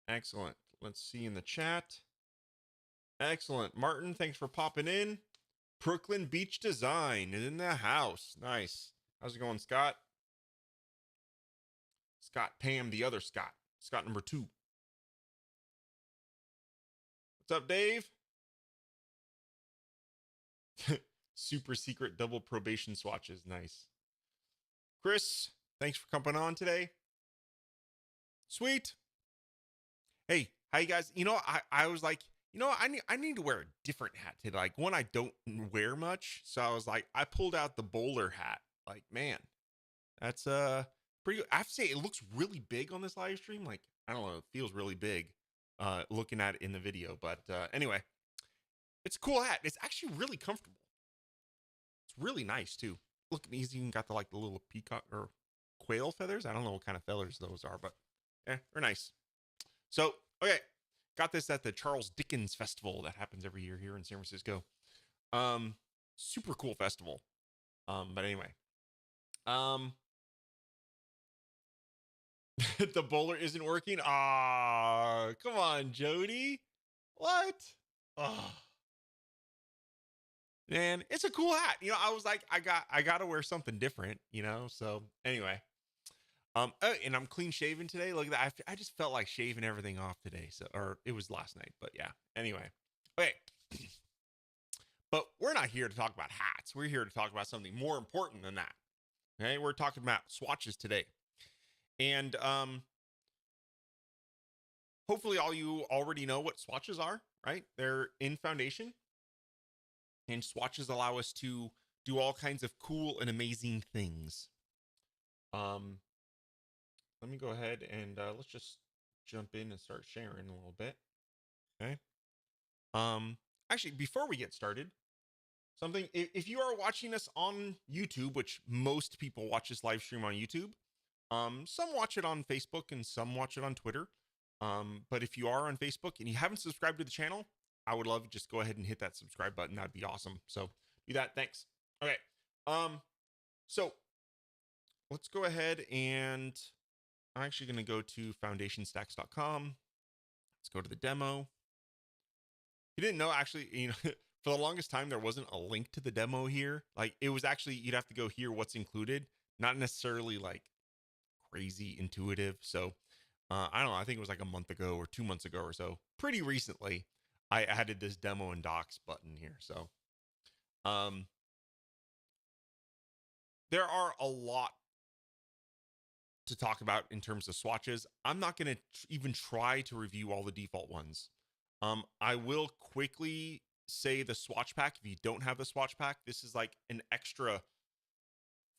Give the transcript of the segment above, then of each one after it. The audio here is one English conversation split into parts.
Excellent. Let's see in the chat. Excellent. Martin, thanks for popping in. Brooklyn Beach Design is in the house. Nice. How's it going, Scott? Scott Pam, the other Scott. Scott number 2. What's up, Dave? Super secret double probation swatches. Nice. Chris, thanks for coming on today. Sweet. Hey, how you guys? I was like, I need to wear a different hat today, like one I don't wear much. So I was like, I pulled out the bowler hat. Like, man, that's pretty good. I have to say, it looks really big on this live stream. Like, I don't know, it feels really big looking at it in the video. But anyway, it's a cool hat. It's actually really comfortable. It's really nice too. Looking easy. Even got the little peacock or quail feathers. I don't know what kind of feathers those are, but they're nice. So, okay, got this at the Charles Dickens Festival that happens every year here in San Francisco. Super cool festival. But anyway, the bowler isn't working. Ah, come on, Jody. What? Oh, man, it's a cool hat. I was like, I got to wear something different. So anyway. Oh, and I'm clean shaven today. Look at that. I just felt like shaving everything off today. Or it was last night, but yeah. Anyway. Okay. But we're not here to talk about hats. We're here to talk about something more important than that. Okay. We're talking about swatches today. And hopefully all you already know what swatches are, right? They're in Foundation. And swatches allow us to do all kinds of cool and amazing things. Let me go ahead and let's just jump in and start sharing a little bit. Okay. Actually, before we get started, something, if you are watching us on YouTube, which most people watch this live stream on YouTube, some watch it on Facebook and some watch it on Twitter. But if you are on Facebook and you haven't subscribed to the channel, I would love to just go ahead and hit that subscribe button. That'd be awesome. So do that. Thanks. Okay. So let's go ahead and I'm actually going to go to foundationstacks.com. Let's go to the demo. You didn't know, actually, for the longest time, there wasn't a link to the demo here. Like, it was actually, you'd have to go here, what's included, not necessarily like crazy intuitive. So I don't know, I think it was like a month ago or 2 months ago or so, pretty recently, I added this demo and docs button here. So there are a lot to talk about in terms of swatches. I'm not going to even try to review all the default ones. I will quickly say the Swatch Pack. If you don't have the Swatch Pack, this is like an extra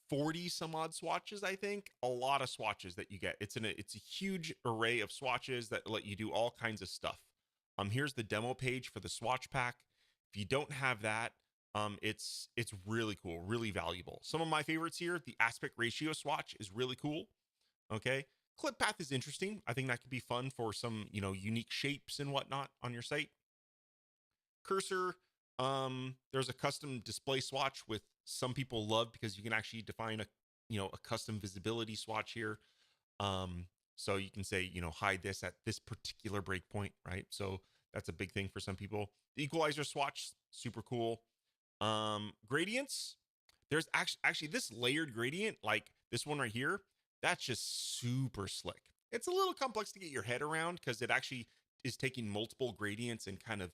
40 some odd swatches. I think a lot of swatches that you get. It's a huge array of swatches that let you do all kinds of stuff. Here's the demo page for the Swatch Pack. If you don't have that, it's really cool, really valuable. Some of my favorites here, the aspect ratio swatch is really cool. Okay. Clip path is interesting. I think that could be fun for some, unique shapes and whatnot on your site. Cursor, there's a custom display swatch with some people love because you can actually define a custom visibility swatch here. So you can say, hide this at this particular breakpoint, right? So that's a big thing for some people. The equalizer swatch, super cool. Gradients, there's actually this layered gradient, like this one right here. That's just super slick. It's a little complex to get your head around because it actually is taking multiple gradients and kind of,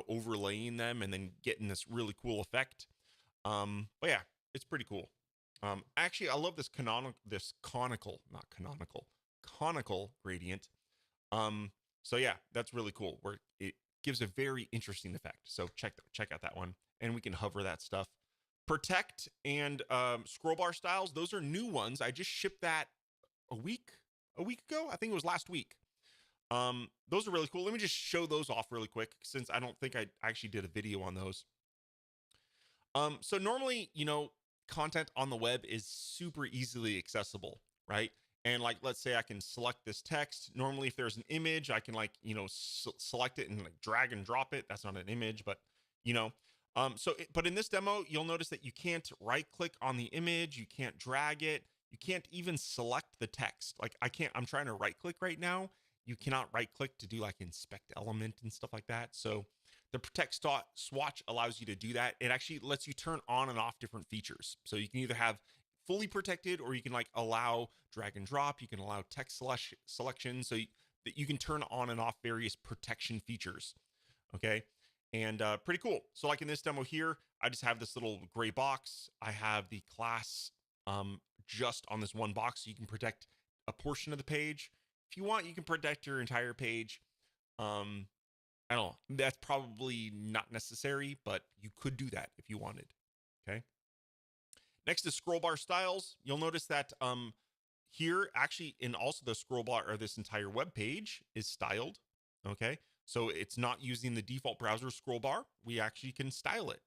overlaying them and then getting this really cool effect. But yeah, it's pretty cool. Actually, I love this conical gradient. So yeah, that's really cool where it gives a very interesting effect. So check out that one, and we can hover that stuff. Protect and scroll bar styles, those are new ones. I just shipped that a week ago. I think it was last week. Those are really cool. Let me just show those off really quick since I don't think I actually did a video on those. So normally, content on the web is super easily accessible, right? And like, let's say I can select this text. Normally, if there's an image, I can select it and like drag and drop it. That's not an image, but but in this demo, you'll notice that you can't right click on the image. You can't drag it. You can't even select the text. Like I'm trying to right click right now you cannot right click to do like inspect element and stuff like that. So the protect swatch allows you to do that. It actually lets you turn on and off different features. So you can either have fully protected, or you can like allow drag and drop. You can allow text selection. So that you can turn on and off various protection features. Okay. And pretty cool. So like in this demo here, I just have this little gray box. I have the class just on this one box, so you can protect a portion of the page. If you want, you can protect your entire page. I don't know. That's probably not necessary, but you could do that if you wanted. Okay. Next is scroll bar styles. You'll notice that here, actually, in also the scroll bar, or this entire web page is styled. Okay. So it's not using the default browser scroll bar. We actually can style it.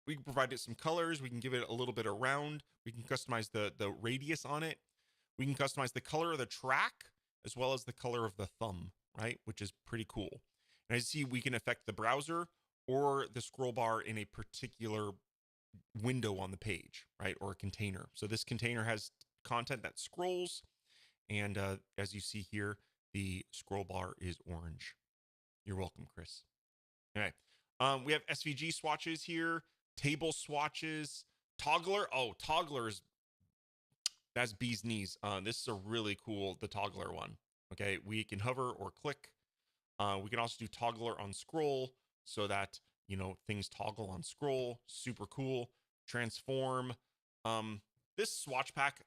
We can provide it some colors. We can give it a little bit of round. We can customize the radius on it. We can customize the color of the track as well as the color of the thumb, right? Which is pretty cool. And as you see, we can affect the browser or the scroll bar in a particular window on the page, right? Or a container. So this container has content that scrolls. And as you see here, the scroll bar is orange. You're welcome, Chris. All right. We have SVG swatches here, table swatches, toggler. Oh, togglers. That's bee's knees. This is a really cool, the toggler one. Okay. We can hover or click. We can also do toggler on scroll so that, you know, things toggle on scroll. Super cool. Transform. This swatch pack,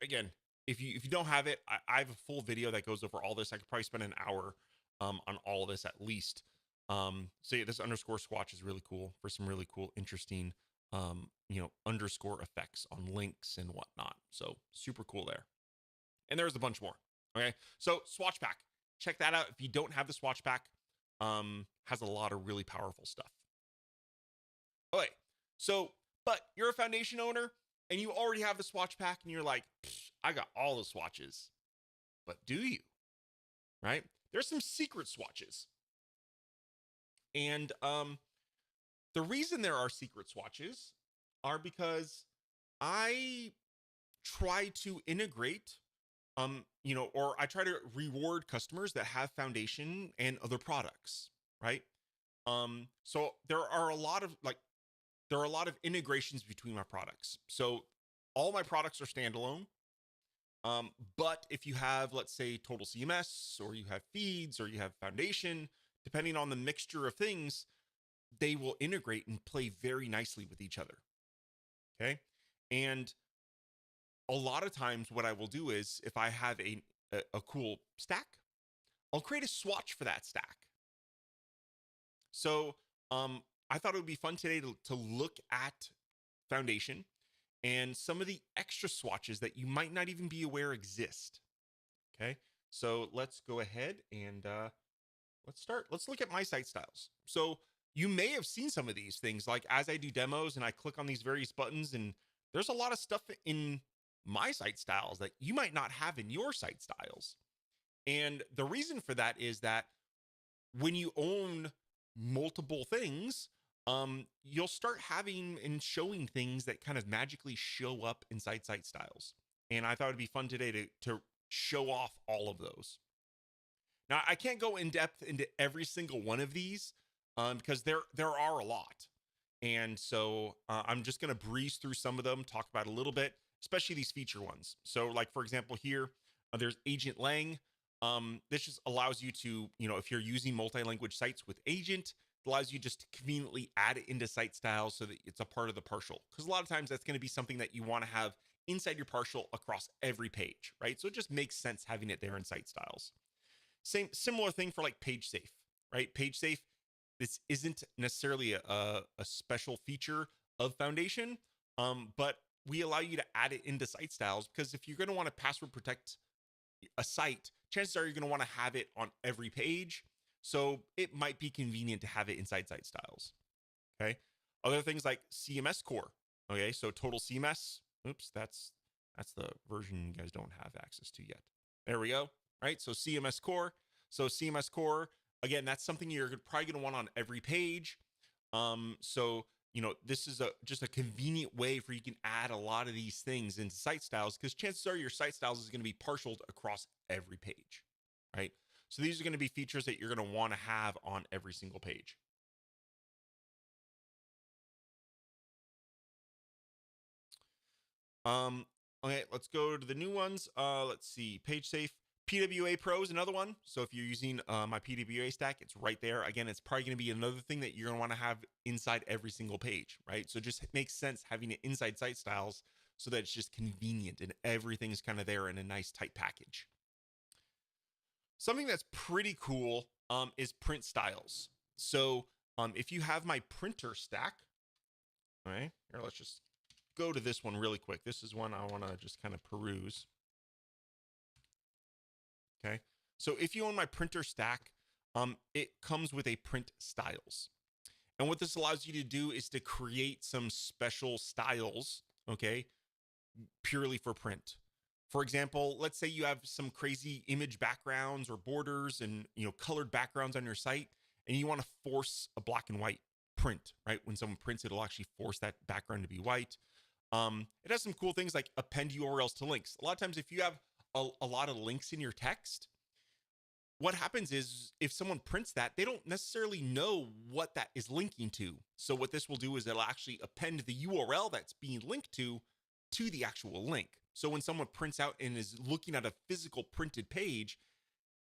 again, if you don't have it, I have a full video that goes over all this. I could probably spend an hour on all of this at least. So yeah, this underscore swatch is really cool for some really cool, interesting, you know, underscore effects on links and whatnot. So super cool there. And there's a bunch more. Okay. So swatch pack, check that out. If you don't have the swatch pack, has a lot of really powerful stuff. Okay. So, but you're a foundation owner and you already have the swatch pack and you're like, I got all the swatches, but do you? Right? There's some secret swatches. And the reason there are secret swatches are because I try to integrate, you know, or I try to reward customers that have foundation and other products, right? So there are a lot of integrations between my products. So all my products are standalone. But if you have, let's say, total CMS, or you have feeds, or you have foundation, depending on the mixture of things, they will integrate and play very nicely with each other. Okay. And a lot of times what I will do is, if I have a cool stack, I'll create a swatch for that stack. So I thought it would be fun today to look at foundation and some of the extra swatches that you might not even be aware exist. Okay, so let's go ahead and let's start. Let's look at my site styles. So you may have seen some of these things, like as I do demos and I click on these various buttons, and there's a lot of stuff in my site styles that you might not have in your site styles. And the reason for that is that when you own multiple things, you'll start having and showing things that kind of magically show up inside site styles. And I thought it'd be fun today to show off all of those. Now, I can't go in depth into every single one of these because there are a lot. And so I'm just going to breeze through some of them, talk about a little bit, especially these feature ones. So like, for example, here, there's Agent Lang. This just allows you to, you know, if you're using multi-language sites with Agent, it allows you just to conveniently add it into site styles so that it's a part of the partial. Because a lot of times that's going to be something that you want to have inside your partial across every page, right? So it just makes sense having it there in site styles. Similar thing for like page safe, right? Page safe, this isn't necessarily a special feature of Foundation, but we allow you to add it into site styles, because if you're going to want to password protect a site, chances are you're going to want to have it on every page. So it might be convenient to have it inside site styles. Okay. Other things like CMS core. Okay. So total CMS. Oops. That's the version you guys don't have access to yet. There we go. Right. So CMS core. So CMS core, again, that's something you're probably going to want on every page. So, you know, this is just a convenient way for you can add a lot of these things into site styles, because chances are your site styles is going to be partialed across every page, right? So these are going to be features that you're going to want to have on every single page. Okay, let's go to the new ones. Let's see, Page Safe. PWA Pro is another one. So if you're using my PWA stack, it's right there. Again, it's probably going to be another thing that you're going to want to have inside every single page, right? So just makes sense having it inside site styles so that it's just convenient and everything's kind of there in a nice tight package. Something that's pretty cool is print styles. So if you have my printer stack, all right, here, let's just go to this one really quick. This is one I want to just kind of peruse. Okay, so if you own my printer stack, it comes with a print styles. And what this allows you to do is to create some special styles, okay, purely for print. For example, let's say you have some crazy image backgrounds or borders and colored backgrounds on your site, and you want to force a black and white print, right? When someone prints it, it'll actually force that background to be white. It has some cool things like append URLs to links. A lot of times, if you have a lot of links in your text, what happens is if someone prints that, they don't necessarily know what that is linking to. So what this will do is it'll actually append the URL that's being linked to the actual link. So when someone prints out and is looking at a physical printed page,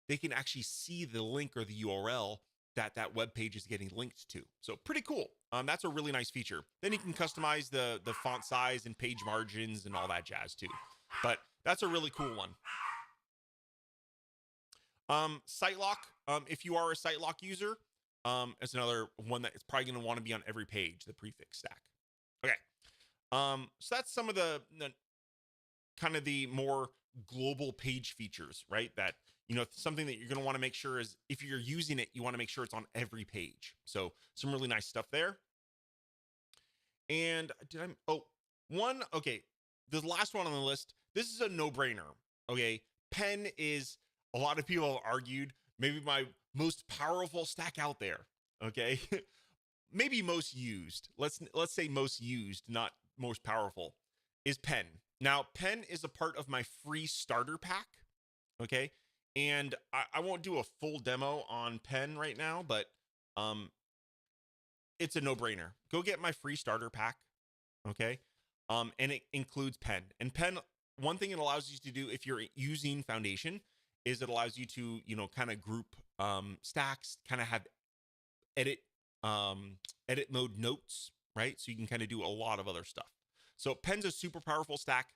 they can actually see the link or the URL that web page is getting linked to. So pretty cool. That's a really nice feature. Then you can customize the font size and page margins and all that jazz too. But that's a really cool one. Site lock. If you are a site lock user, it's another one that is probably going to want to be on every page, the prefix stack. Okay. So that's some of the kind of the more global page features, right? That, something that you're going to want to make sure is if you're using it, you want to make sure it's on every page. So some really nice stuff there. And okay. The last one on the list, this is a no-brainer. Okay. Pen is, a lot of people have argued, maybe my most powerful stack out there. Okay. Maybe most used. Let's say most used, not most powerful, is Pen. Now, Pen is a part of my free starter pack. Okay. And I won't do a full demo on Pen right now, but it's a no-brainer. Go get my free starter pack. Okay. And it includes Pen. And Pen, one thing it allows you to do if you're using Foundation is it allows you to, kind of group stacks, kind of have edit mode notes, right? So you can kind of do a lot of other stuff. So Pen's a super powerful stack.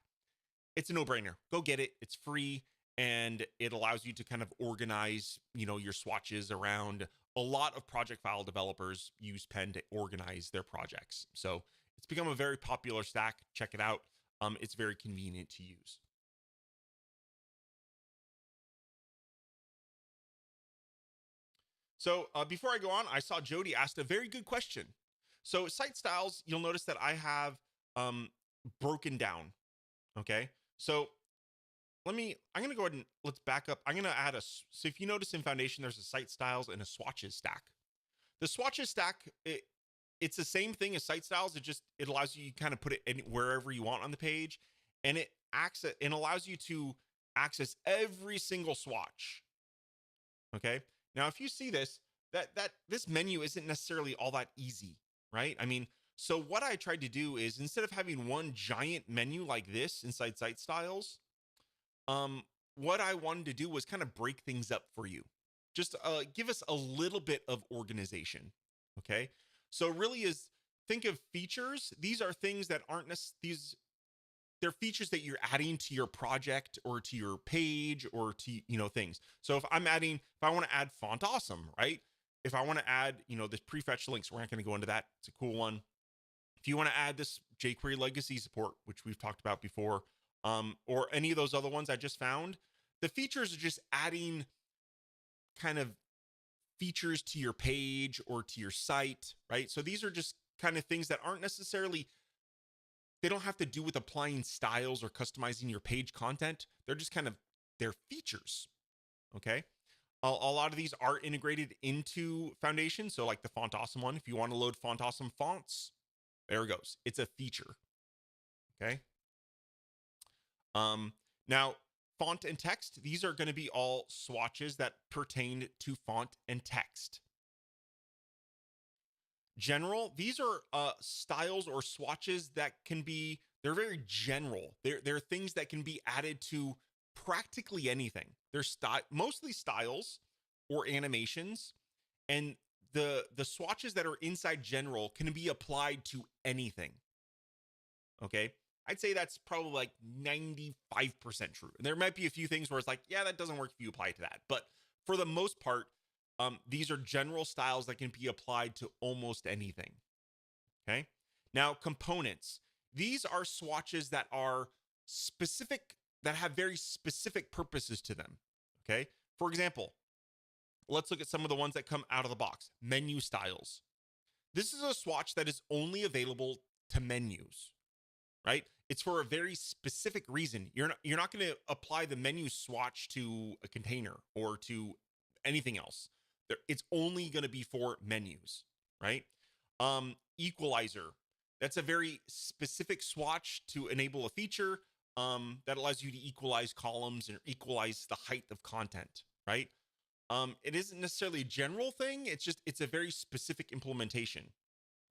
It's a no-brainer. Go get it. It's free. And it allows you to kind of organize, your swatches around. A lot of project file developers use Pen to organize their projects. So it's become a very popular stack. Check it out. It's very convenient to use. So before I go on, I saw Jody asked a very good question. So site styles, you'll notice that I have broken down. Okay. So I'm going to go ahead and let's back up. I'm going to add so if you notice in Foundation, there's a site styles and a swatches stack. The swatches stack, it's the same thing as site styles. It allows you to kind of put it wherever you want on the page, and it allows you to access every single swatch. Okay. Now, if you see this, this menu isn't necessarily all that easy, right? I mean, so what I tried to do is instead of having one giant menu like this inside site styles, what I wanted to do was kind of break things up for you. Just give us a little bit of organization. Okay. So really think of features. These are things that aren't they're features that you're adding to your project or to your page or to, things. So if I want to add font awesome, right? If I want to add, this prefetch links, we're not going to go into that. It's a cool one. If you want to add this jQuery legacy support, which we've talked about before, or any of those other ones I just found, the features are just adding kind of features to your page or to your site, right? So these are just kind of things that aren't necessarily, they don't have to do with applying styles or customizing your page content. They're just kind of, they're features, okay? A lot of these are integrated into Foundation. So like the Font Awesome one, if you want to load Font Awesome fonts, there it goes. It's a feature, okay? Now, font and text, these are going to be all swatches that pertain to font and text. General, these are styles or swatches that can be, they're very general. They're things that can be added to practically anything. They're mostly styles or animations, and the swatches that are inside general can be applied to anything. Okay, I'd say that's probably like 95% true. And there might be a few things where it's like, yeah, that doesn't work if you apply it to that, but for the most part, these are general styles that can be applied to almost anything. Okay. Now, components. These are swatches that are specific, that have very specific purposes to them. Okay. For example, let's look at some of the ones that come out of the box. Menu styles. This is a swatch that is only available to menus, right? It's for a very specific reason. You're not going to apply the menu swatch to a container or to anything else. It's only going to be for menus, right? Equalizer. That's a very specific swatch to enable a feature that allows you to equalize columns and equalize the height of content, right? It isn't necessarily a general thing. It's a very specific implementation.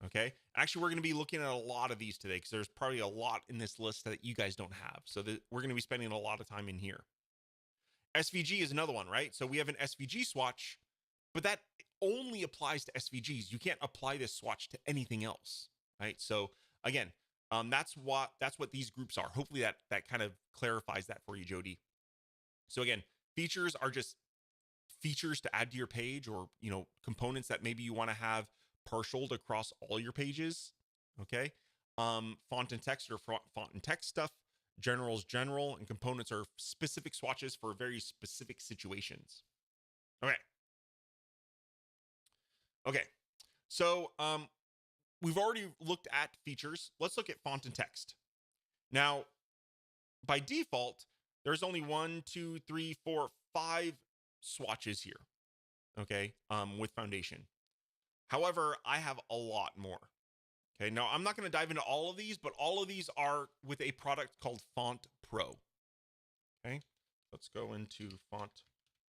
Okay. Actually, we're going to be looking at a lot of these today because there's probably a lot in this list that you guys don't have. So we're going to be spending a lot of time in here. SVG is another one, right? So we have an SVG swatch, but that only applies to SVGs. You can't apply this swatch to anything else, right? So again, that's what these groups are. Hopefully that kind of clarifies that for you, Jody. So again, features are just features to add to your page, or components that maybe you want to have partialed across all your pages. Okay. Font and text or font and text stuff. General is general, and components are specific swatches for very specific situations. Okay. Okay. So we've already looked at features. Let's look at font and text. Now, by default, there's only 1, 2, 3, 4, 5 swatches here. Okay. With Foundation. However, I have a lot more. Okay, now I'm not going to dive into all of these, but all of these are with a product called Font Pro. Okay, let's go into Font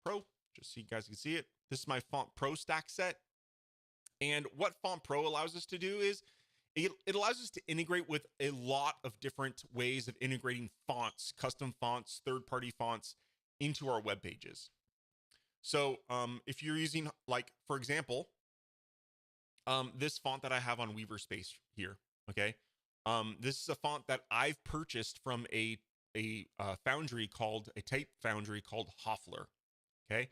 Pro just so you guys can see it. This is my Font Pro stack set. And what Font Pro allows us to do is it allows us to integrate with a lot of different ways of integrating fonts, custom fonts, third-party fonts into our web pages. So if you're using, like, for example, this font that I have on Weaver Space here, okay? This is a font that I've purchased from a foundry called, a type foundry called Hoffler, okay?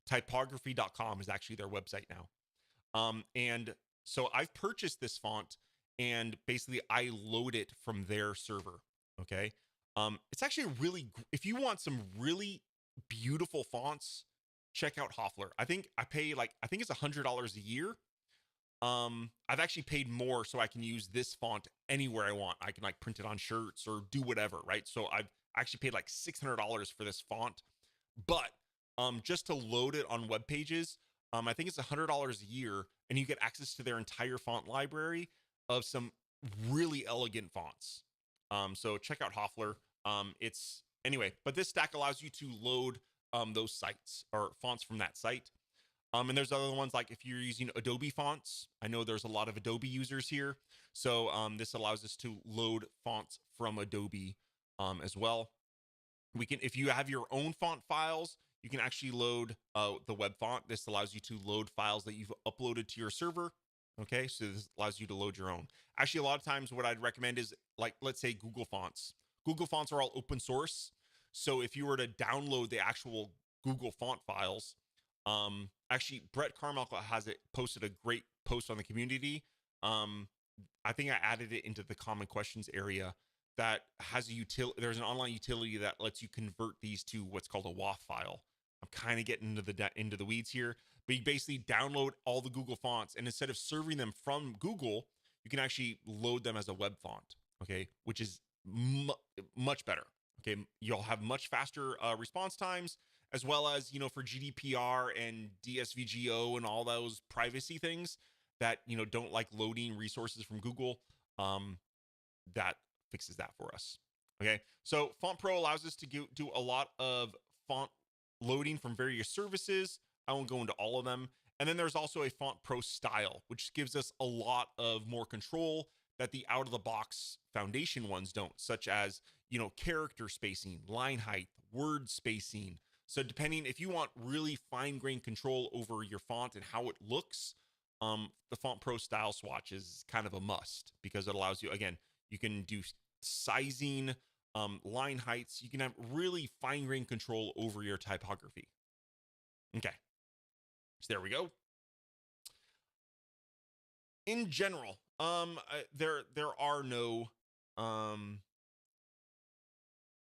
Typography.com is actually their website now. And so I've purchased this font, and basically I load it from their server, okay? It's actually really, if you want some really beautiful fonts, check out Hoffler. I think I pay I think it's $100 a year. I've actually paid more so I can use this font anywhere I want. I can like print it on shirts or do whatever, right? So I've actually paid like $600 for this font, but just to load it on web pages, I think it's $100 a year, and you get access to their entire font library of some really elegant fonts. So check out Hoffler. It's anyway, but this stack allows you to load those sites or fonts from that site. And there's other ones, like if you're using Adobe fonts, I know there's a lot of Adobe users here. So this allows us to load fonts from Adobe as well. We can, if you have your own font files, you can actually load the web font. This allows you to load files that you've uploaded to your server. Okay, so this allows you to load your own. Actually, a lot of times what I'd recommend is, like, let's say Google Fonts. Google Fonts are all open source. So if you were to download the actual Google font files, actually Brett Carmichael has posted a great post on the community. I think I added it into the common questions area that has a utility. There's an online utility that lets you convert these to what's called a WAF file. I'm kind of getting into the weeds here, but you basically download all the Google fonts, and instead of serving them from Google, you can actually load them as a web font. Okay, which is much better. Okay, you'll have much faster response times, as well as, for GDPR and DSVGO and all those privacy things that, don't like loading resources from Google. That fixes that for us. Okay, so Font Pro allows us to do a lot of font loading from various services. I won't go into all of them. And then there's also a Font Pro style, which gives us a lot of more control that the out of the box Foundation ones don't, such as, character spacing, line height, word spacing. So depending if you want really fine grained control over your font and how it looks, the Font Pro style swatch is kind of a must because it allows you, again, you can do sizing, line heights. You can have really fine grained control over your typography. Okay, so there we go. In general, there are no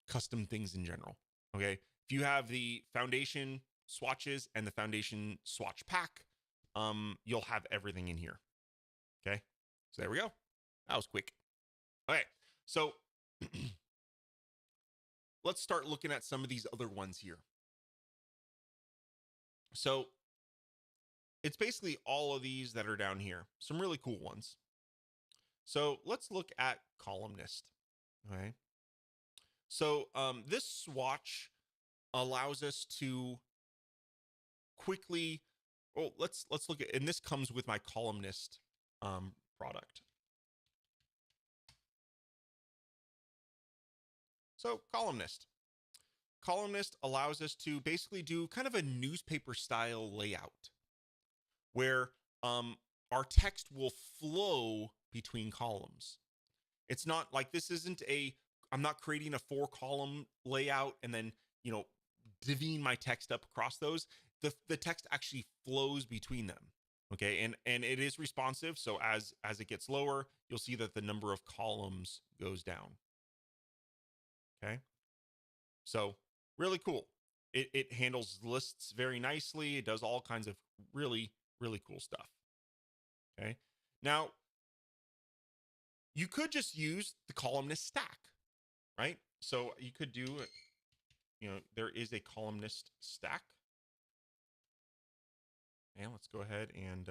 custom things in general. Okay, if you have the Foundation swatches and the Foundation Swatch Pack, you'll have everything in here. Okay, so there we go. That was quick. Okay, so let's start looking at some of these other ones here. So it's basically all of these that are down here. Some really cool ones. So let's look at Columnist. Okay. So this swatch allows us to quickly. Oh, let's look at, and this comes with my Columnist product. So Columnist allows us to basically do kind of a newspaper style layout where our text will flow between columns. It's not like I'm not creating a 4-column layout and then, divvying my text up across those. The text actually flows between them. Okay. And it is responsive. So as it gets lower, you'll see that the number of columns goes down. Okay. So really cool. It handles lists very nicely. It does all kinds of really, really cool stuff. Okay. Now, you could just use the columnist stack, right? So you could do, there is a columnist stack. And let's go ahead and,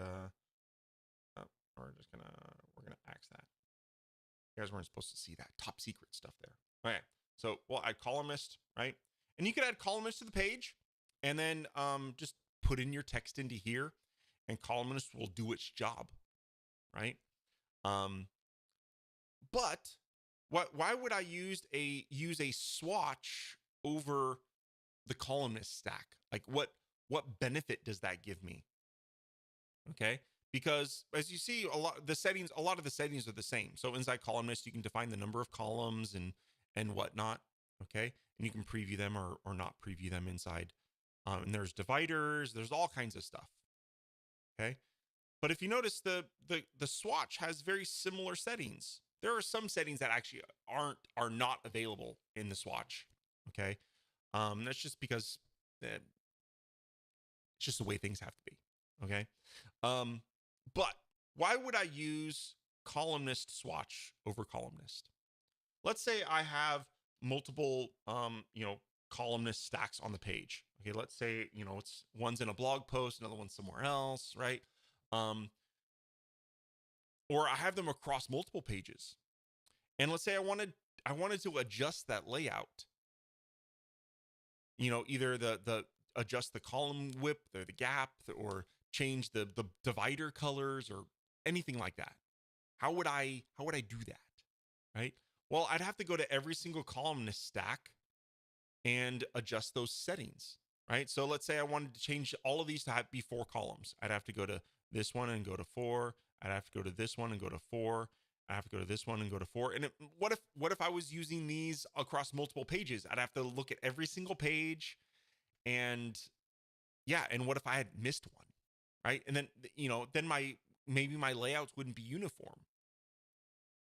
we're going to axe that. You guys weren't supposed to see that top secret stuff there. Okay. So we'll add columnist, right? And you could add columnist to the page and then just put in your text into here and columnist will do its job, right? But why would I use a swatch over the columnist stack? Like what benefit does that give me? Okay. Because as you see, a lot of the settings are the same. So inside columnist, you can define the number of columns and whatnot. Okay. And you can preview them or not preview them inside. And there's dividers, there's all kinds of stuff. Okay. But if you notice, the swatch has very similar settings. There are some settings that actually are not available in the swatch. Okay. That's just because it's just the way things have to be. Okay. But why would I use columnist swatch over columnist? Let's say I have multiple, columnist stacks on the page. Okay. Let's say, it's one's in a blog post, another one's somewhere else, right? Or I have them across multiple pages. And let's say I wanted to adjust that layout. Either the adjust the column width or the gap or change the divider colors or anything like that. How would I do that? Right? Well, I'd have to go to every single columnist stack and adjust those settings, right? So let's say I wanted to change all of these to be 4 columns. I'd have to go to this one and go to 4. I'd have to go to this one and go to 4. I have to go to this one and go to 4. And what if I was using these across multiple pages? I'd have to look at every single page and what if I had missed one, right? And then, then maybe my layouts wouldn't be uniform.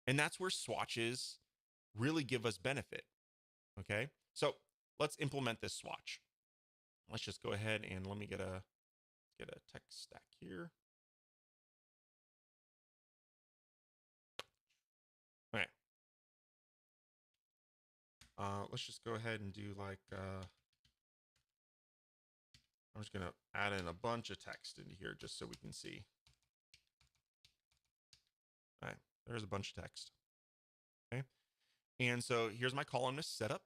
And that's where swatches really give us benefit. Okay. So let's implement this swatch. Let's just go ahead and let me get a text stack here. Okay. Let's just go ahead and do like, I'm just going to add in a bunch of text into here just so we can see. All right. There's a bunch of text. Okay. And so here's my columnist setup.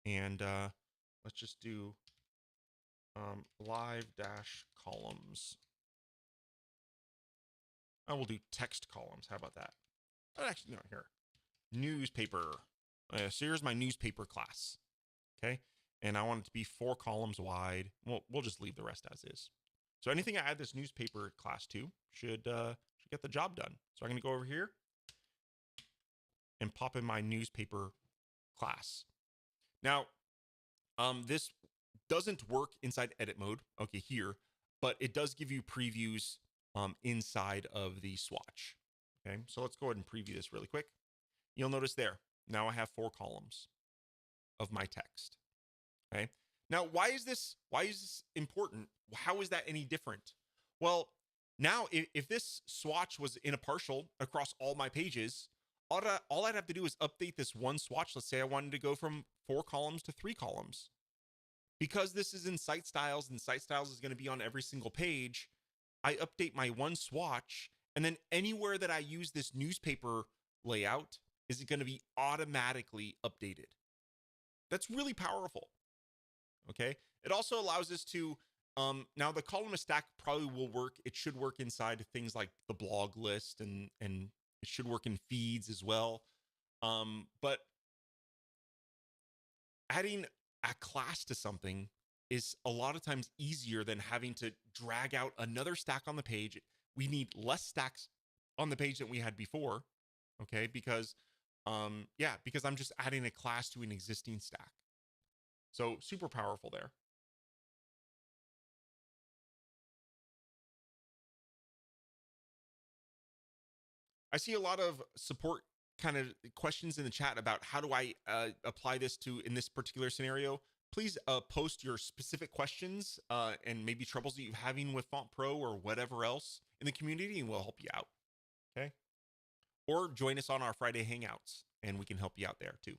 And let's just do live dash columns. I will do text columns. How about that? Actually, no, here. Newspaper. So here's my newspaper class. Okay. And I want it to be 4 columns wide. Well, we'll just leave the rest as is. So anything I add this newspaper class to should get the job done. So I'm going to go over here and pop in my newspaper class. Now, this doesn't work inside edit mode, okay, here, but it does give you previews inside of the swatch. Okay, so let's go ahead and preview this really quick. You'll notice there, now I have 4 columns of my text. Okay, now why is this important? How is that any different? Well, now if this swatch was in a partial across all my pages, all I'd have to do is update this one swatch. Let's say I wanted to go from 4 columns to 3 columns. Because this is in site styles and site styles is going to be on every single page, I update my one swatch, and then anywhere that I use this newspaper layout is going to be automatically updated. That's really powerful. Okay. It also allows us to, now the columnist stack probably will work. It should work inside things like the blog list and it should work in feeds as well. But adding a class to something is a lot of times easier than having to drag out another stack on the page. We need less stacks on the page than we had before. Okay. Because, because I'm just adding a class to an existing stack. So super powerful there. I see a lot of support kind of questions in the chat about how do I apply this to in this particular scenario. Please post your specific questions and maybe troubles that you're having with Font Pro or whatever else in the community, and we'll help you out. Okay. Or join us on our Friday Hangouts and we can help you out there too.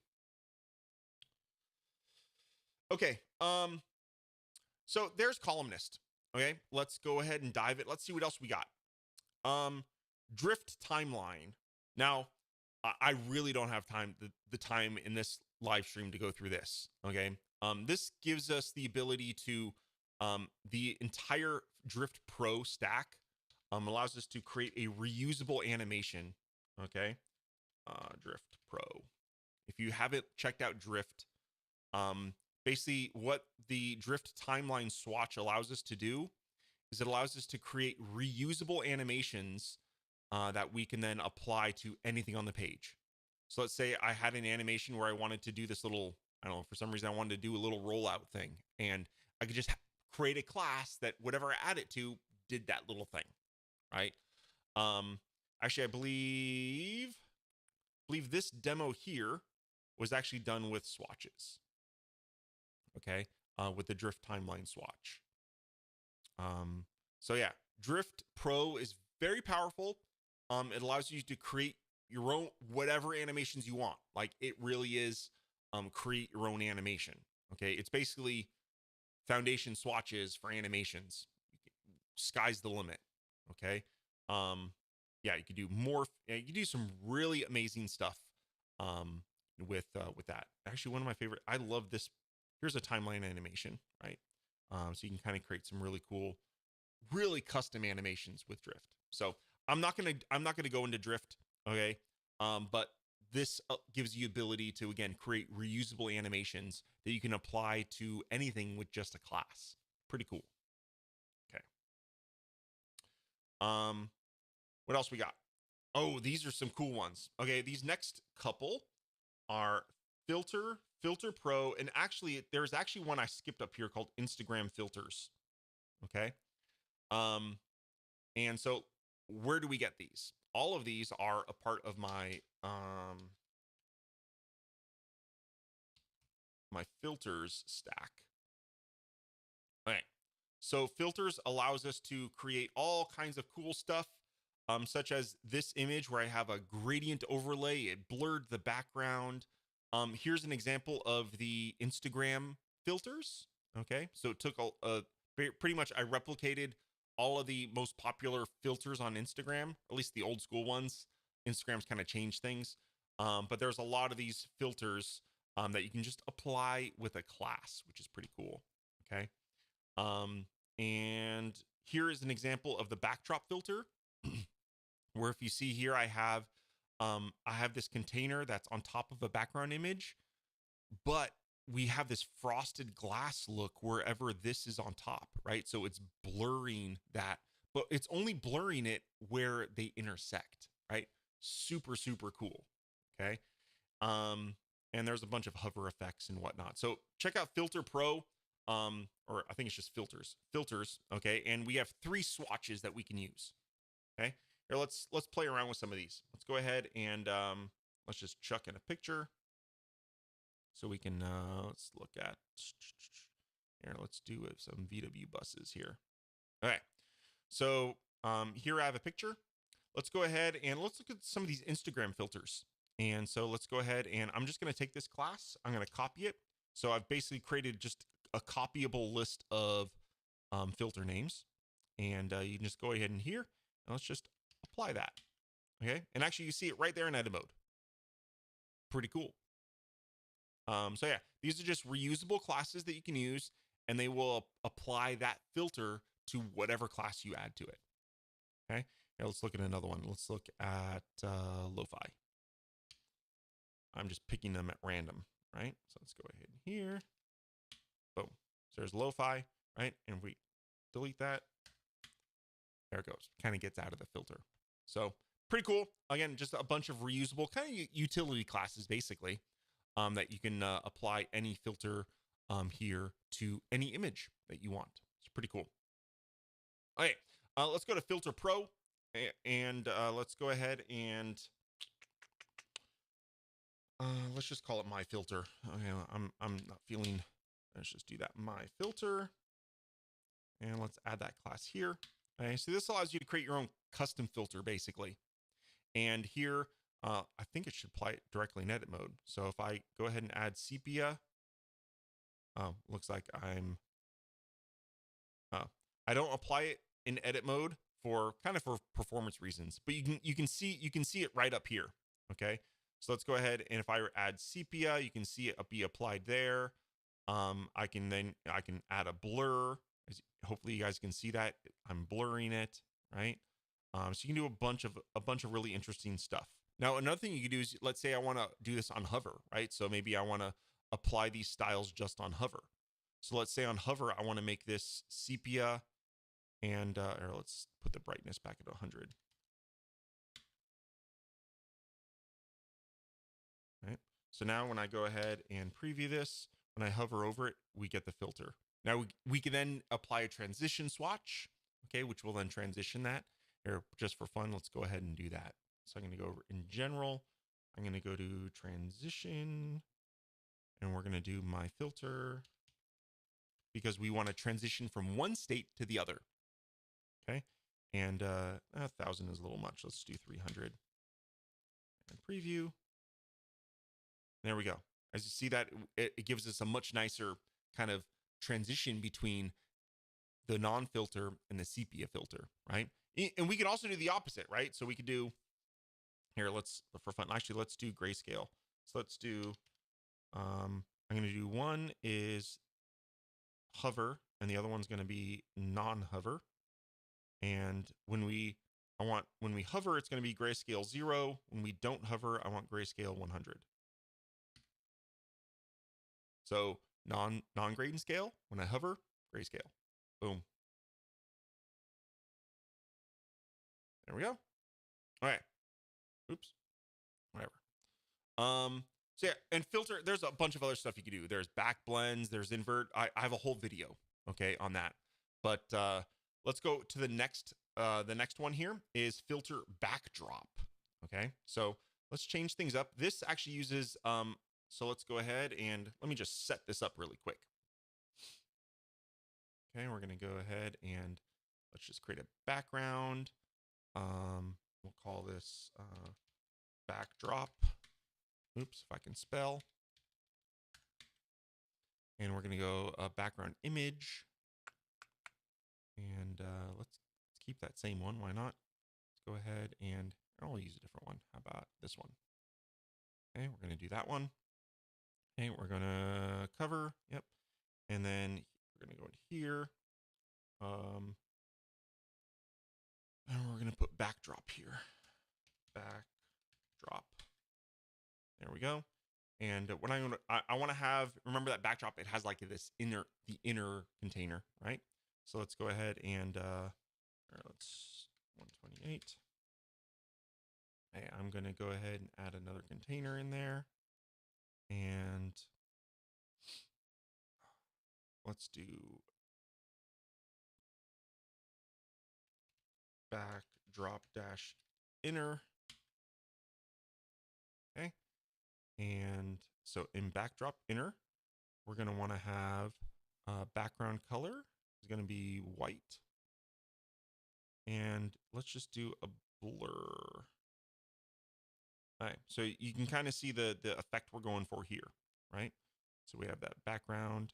Okay. So there's columnist. Okay. Let's go ahead and dive it. Let's see what else we got. Drift timeline. Now, I really don't have time, the time in this live stream to go through this. Okay. This gives us the ability to, the entire Drift Pro stack allows us to create a reusable animation. Okay. Drift Pro. If you haven't checked out Drift, basically what the Drift timeline swatch allows us to do is it allows us to create reusable animations that we can then apply to anything on the page. So let's say I had an animation where I wanted to do this little, I don't know, for some reason I wanted to do a little rollout thing, and I could just create a class that whatever I add it to did that little thing, right? Actually, I believe this demo here was actually done with swatches. Okay, with the Drift timeline swatch. So yeah, Drift Pro is very powerful. It allows you to create your own whatever animations you want. Like it really is create your own animation. Okay, it's basically Foundation Swatches for animations. Sky's the limit. Okay, yeah, you could do more. You could do some really amazing stuff with that. Actually, one of my favorite. I love this. Here's a timeline animation, right? So you can kind of create some really cool, really custom animations with Drift. So I'm not gonna go into Drift, okay? But this gives you ability to again create reusable animations that you can apply to anything with just a class. Pretty cool. Okay. What else we got? Oh, these are some cool ones. Okay, these next couple are Filter Pro, and actually there's actually one I skipped up here called Instagram filters. Okay. And so where do we get these? All of these are a part of my my filters stack. All right. So filters allows us to create all kinds of cool stuff, such as this image where I have a gradient overlay. It blurred the background. Here's an example of the Instagram filters. Okay. So it took pretty much I replicated all of the most popular filters on Instagram, at least the old school ones. Instagram's kind of changed things. But there's a lot of these filters that you can just apply with a class, which is pretty cool. Okay. And here is an example of the backdrop filter, where if you see here, I have this container that's on top of a background image, but we have this frosted glass look wherever this is on top, right? So it's blurring that, but it's only blurring it where they intersect, right? Super, super cool. Okay. And there's a bunch of hover effects and whatnot. So check out Filter Pro, or I think it's just filters. Okay. And we have 3 swatches that we can use. Okay. Here, let's play around with some of these. Let's go ahead and let's just chuck in a picture. So we can, let's look at, here, let's do some VW buses here. All right. So here I have a picture. Let's go ahead and let's look at some of these Instagram filters. And so let's go ahead and I'm just going to take this class. I'm going to copy it. So I've basically created just a copyable list of filter names. And you can just go ahead and here, and let's just apply that. Okay. And actually you see it right there in edit mode. Pretty cool. So yeah, these are just reusable classes that you can use, and they will apply that filter to whatever class you add to it. Okay. Now let's look at another one. Let's look at lo-fi. I'm just picking them at random, right? So let's go ahead here. Boom. So there's lo-fi, right? And we delete that. There it goes. Kind of gets out of the filter. So pretty cool. Again, just a bunch of reusable kind of utility classes, basically, that you can apply any filter here to any image that you want. It's pretty cool. Okay, let's go to Filter Pro, and let's go ahead and let's just call it My Filter. Okay, I'm not feeling. Let's just do that My Filter, and let's add that class here. Okay, so this allows you to create your own custom filter, basically. And here, I think it should apply it directly in edit mode. So if I go ahead and add sepia, looks like I don't apply it in edit mode for performance reasons, but you can see it right up here. Okay, so let's go ahead, and if I add sepia, you can see it be applied there. I can add a blur. Hopefully you guys can see that I'm blurring it, right? So you can do a bunch of really interesting stuff. Now, another thing you can do is, let's say I want to do this on hover, right? So maybe I want to apply these styles just on hover. So let's say on hover, I want to make this sepia, and or let's put the brightness back at 100. Right. So now when I go ahead and preview this, when I hover over it, we get the filter. Now we can then apply a transition swatch, okay, which will then transition that. Here, just for fun, let's go ahead and do that. So I'm going to go over in general. I'm going to go to transition, and we're going to do my filter, because we want to transition from one state to the other. Okay. And 1,000 is a little much. Let's do 300 and preview. There we go. As you see that, it gives us a much nicer kind of transition between the non-filter and the sepia filter, right? And we can also do the opposite, right? So we could do, here, for fun, actually, let's do grayscale. So let's do, I'm going to do one is hover, and the other one's going to be non-hover. And when we hover, it's going to be grayscale 0. When we don't hover, I want grayscale 100. So non-gradient scale, when I hover, grayscale. Boom. There we go. All right. Oops. Whatever. So yeah, and filter, there's a bunch of other stuff you can do. There's back blends, there's invert. I have a whole video, okay, on that. But let's go to the next one here is filter backdrop. Okay. So let's change things up. This actually uses so let's go ahead and let me just set this up really quick. Okay, we're going to go ahead and let's just create a background. We'll call this backdrop. Oops, if I can spell. And we're going to go background image. And let's keep that same one. Why not? Let's go ahead and I'll use a different one. How about this one? Okay, we're going to do that one. Okay, we're going to cover. Yep. And then we're going to go in here. And we're going to put backdrop here. Backdrop. There we go. And what I want to have, remember that backdrop, it has like this the inner container, right? So let's go ahead and let's 128. Okay, I'm going to go ahead and add another container in there. And let's do backdrop dash inner. Okay. And so in backdrop inner, we're going to want to have background color is going to be white. And let's just do a blur. All right, so you can kind of see the effect we're going for here, right? So we have that background.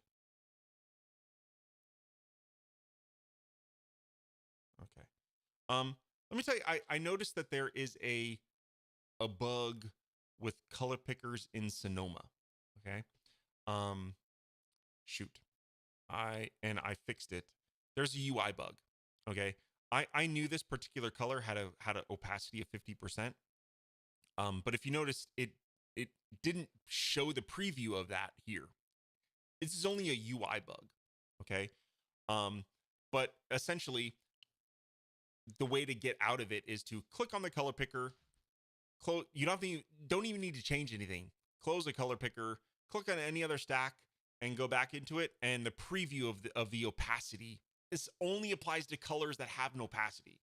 Okay. Let me tell you, I noticed that there is a bug with color pickers in Sonoma. Okay. Shoot. I fixed it. There's a UI bug. Okay. I knew this particular color had an opacity of 50%. But if you notice, it didn't show the preview of that here. This is only a UI bug. Okay. But essentially, the way to get out of it is to click on the color picker. You don't even need to change anything. Close the color picker, click on any other stack, and go back into it. And the preview of the opacity, this only applies to colors that have an opacity.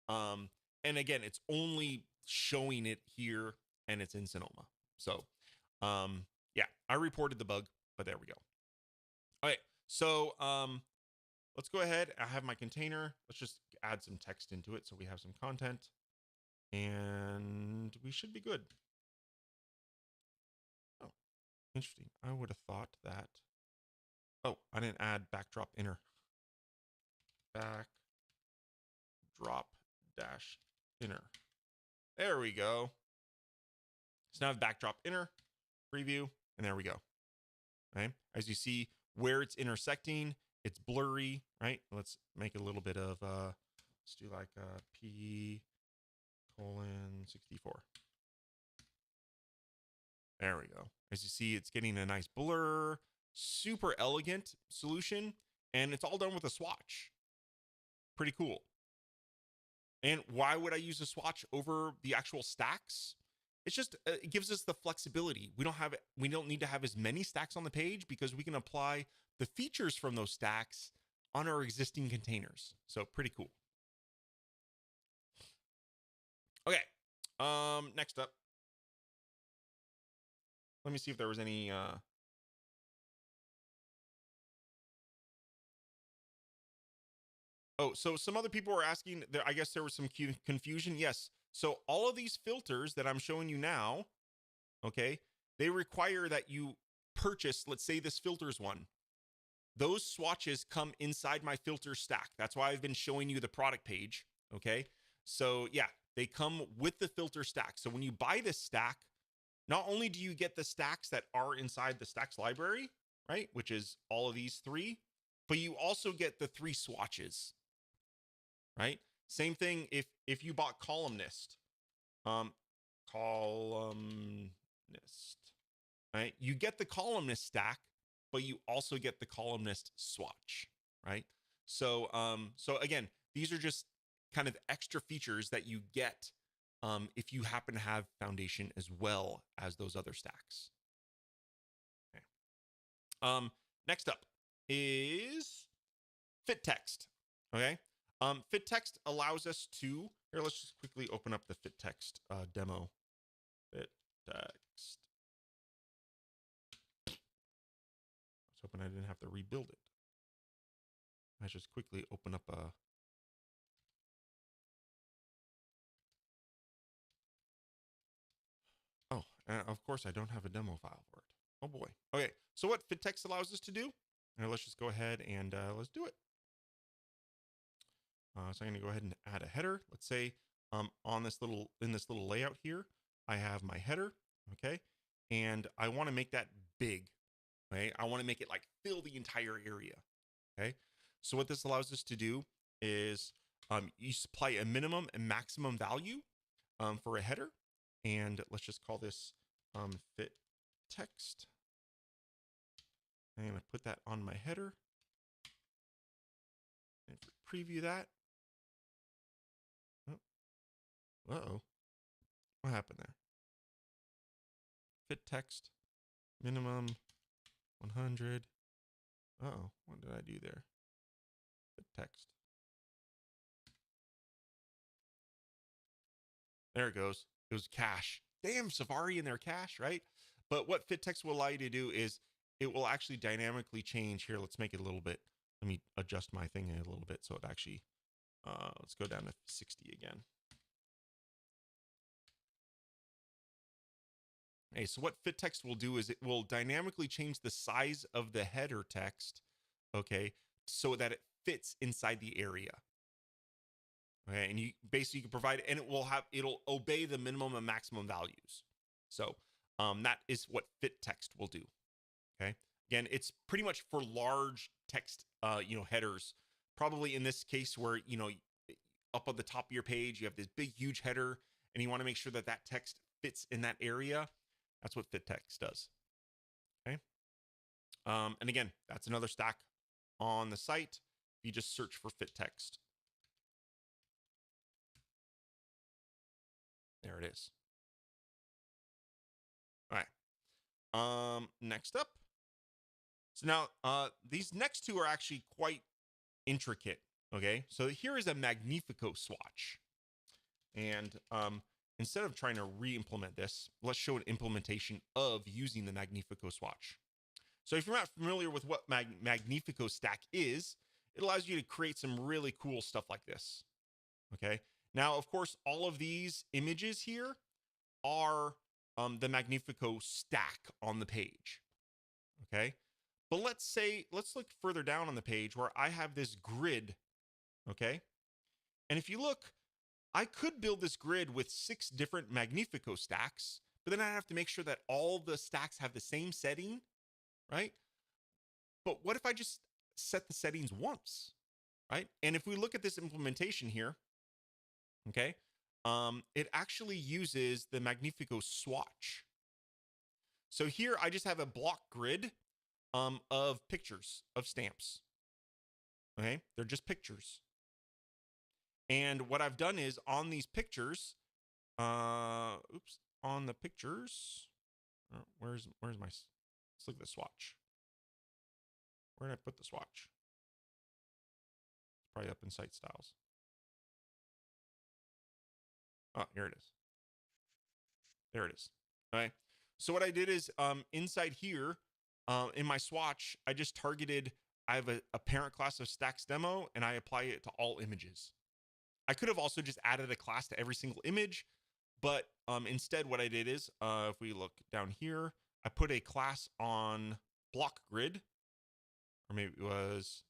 And again, it's only showing it here, and it's in Sonoma. So, yeah, I reported the bug, but there we go. All right, so let's go ahead. I have my container. Let's just add some text into it so we have some content, and we should be good. Oh, interesting. I would have thought that. Oh, I didn't add backdrop inner. Backdrop dash inner. There we go. So now I have backdrop inner, preview, and there we go. Right? As you see where it's intersecting, it's blurry, right? Let's make a little bit of, let's do like P:64. There we go. As you see, it's getting a nice blur, super elegant solution, and it's all done with a swatch. Pretty cool. And why would I use a swatch over the actual stacks? It's just, it gives us the flexibility. We don't need to have as many stacks on the page because we can apply the features from those stacks on our existing containers. So pretty cool. Okay. Next up. Let me see if there was any, oh, so some other people were asking there. I guess there was some confusion. Yes. So all of these filters that I'm showing you now, okay, they require that you purchase, let's say this filters one. Those swatches come inside my filter stack. That's why I've been showing you the product page. Okay. So yeah, they come with the filter stack. So when you buy this stack, not only do you get the stacks that are inside the stacks library, right, which is all of these three, but you also get the 3 swatches, right? Same thing if you bought columnist, columnist, right? You get the columnist stack, but you also get the columnist swatch, right? So, so again, these are just kind of extra features that you get if you happen to have Foundation as well as those other stacks. Okay. Next up is fit text. Okay. Fit text allows us to, here, let's just quickly open up the fit text demo. Fit text. I was hoping I didn't have to rebuild it. I just quickly open up a, oh, and of course I don't have a demo file for it. Oh boy. Okay, so what fit text allows us to do? Now let's just go ahead and let's do it. So I'm going to go ahead and add a header. Let's say in this little layout here, I have my header. Okay, and I want to make that big. Okay, I want to make it like fill the entire area. Okay, so what this allows us to do is you supply a minimum and maximum value for a header, and let's just call this fit text. I'm going to put that on my header and preview that. Oh, uh-oh, what happened there? Fit text minimum 100. Uh-oh, what did I do there? Fit text. There it goes. It was cache. Damn, Safari in their cache, right? But what fit text will allow you to do is it will actually dynamically change. Here, let's make it a little bit. Let me adjust my thing a little bit so it actually, let's go down to 60 again. Okay, so what fit text will do is it will dynamically change the size of the header text, okay, so that it fits inside the area. Okay, and you basically can provide, and it'll obey the minimum and maximum values. So that is what fit text will do. Okay, again, it's pretty much for large text, headers. Probably in this case where up on the top of your page you have this big huge header, and you want to make sure that that text fits in that area. That's what fit text does. Okay, and again, that's another stack on the site. You just search for fit text. There it is. All right. Next up. So now these next two are actually quite intricate. Okay. So here is a Magnifico swatch. And instead of trying to re-implement this, let's show an implementation of using the Magnifico swatch. So if you're not familiar with what Magnifico stack is, it allows you to create some really cool stuff like this. Okay. Now, of course, all of these images here are the Magnifico stack on the page. Okay. But let's look further down on the page where I have this grid. Okay. And if you look, I could build this grid with 6 different Magnifico stacks, but then I have to make sure that all the stacks have the same setting, right? But what if I just set the settings once, right? And if we look at this implementation here, okay, it actually uses the Magnifico swatch. So here I just have a block grid of pictures of stamps. Okay, they're just pictures. And what I've done is on these pictures, on the pictures, where's my, let's look at the swatch. Where did I put the swatch? It's probably up in site styles. Oh, here it is. There it is. All right. So what I did is inside here, in my swatch, I just targeted, I have a parent class of stacks demo, and I apply it to all images. I could have also just added a class to every single image, but instead what I did is, if we look down here, I put a class on block grid, or maybe it was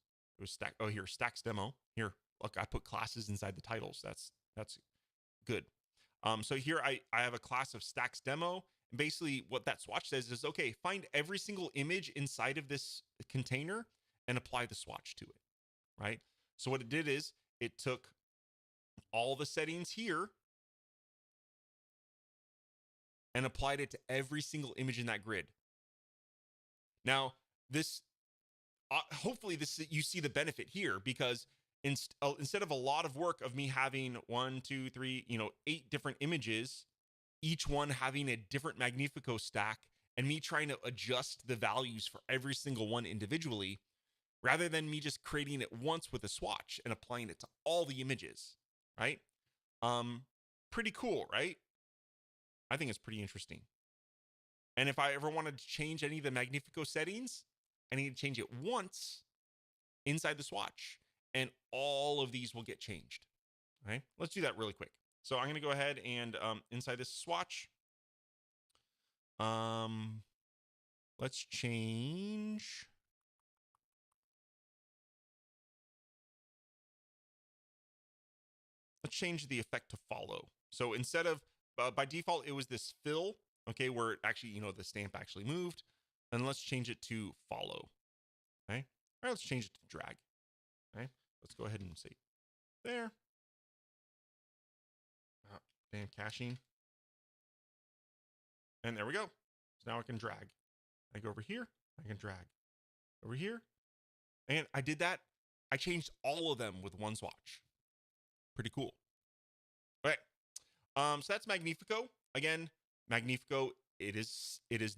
stack. Oh, here, stacks demo. Here, look, I put classes inside the titles. That's good. So here I have a class of stacks demo. And basically what that swatch says is, okay, find every single image inside of this container and apply the swatch to it, right? So what it did is it took all the settings here and applied it to every single image in that grid. Now, this, hopefully you see the benefit here, because instead of a lot of work of me having 1, 2, 3, 8 different images, each one having a different Magnifico stack, and me trying to adjust the values for every single one individually, rather than me just creating it once with a swatch and applying it to all the images, right? Pretty cool, right? I think it's pretty interesting. And if I ever wanted to change any of the Magnifico settings, I need to change it once inside the swatch, and all of these will get changed. Okay, let's do that really quick. So I'm going to go ahead and inside this swatch, let's change. Let's change the effect to follow. So instead of, by default, it was this fill. okay, where it actually, you know, the stamp actually moved. And let's change it to follow. Okay. All right, let's change it to drag. Okay. Let's go ahead and say there. Damn caching. And there we go. So now I can drag. I go over here. I can drag over here. And I did that. I changed all of them with one swatch. Pretty cool. Okay. So that's Magnifico. Again, Magnifico, does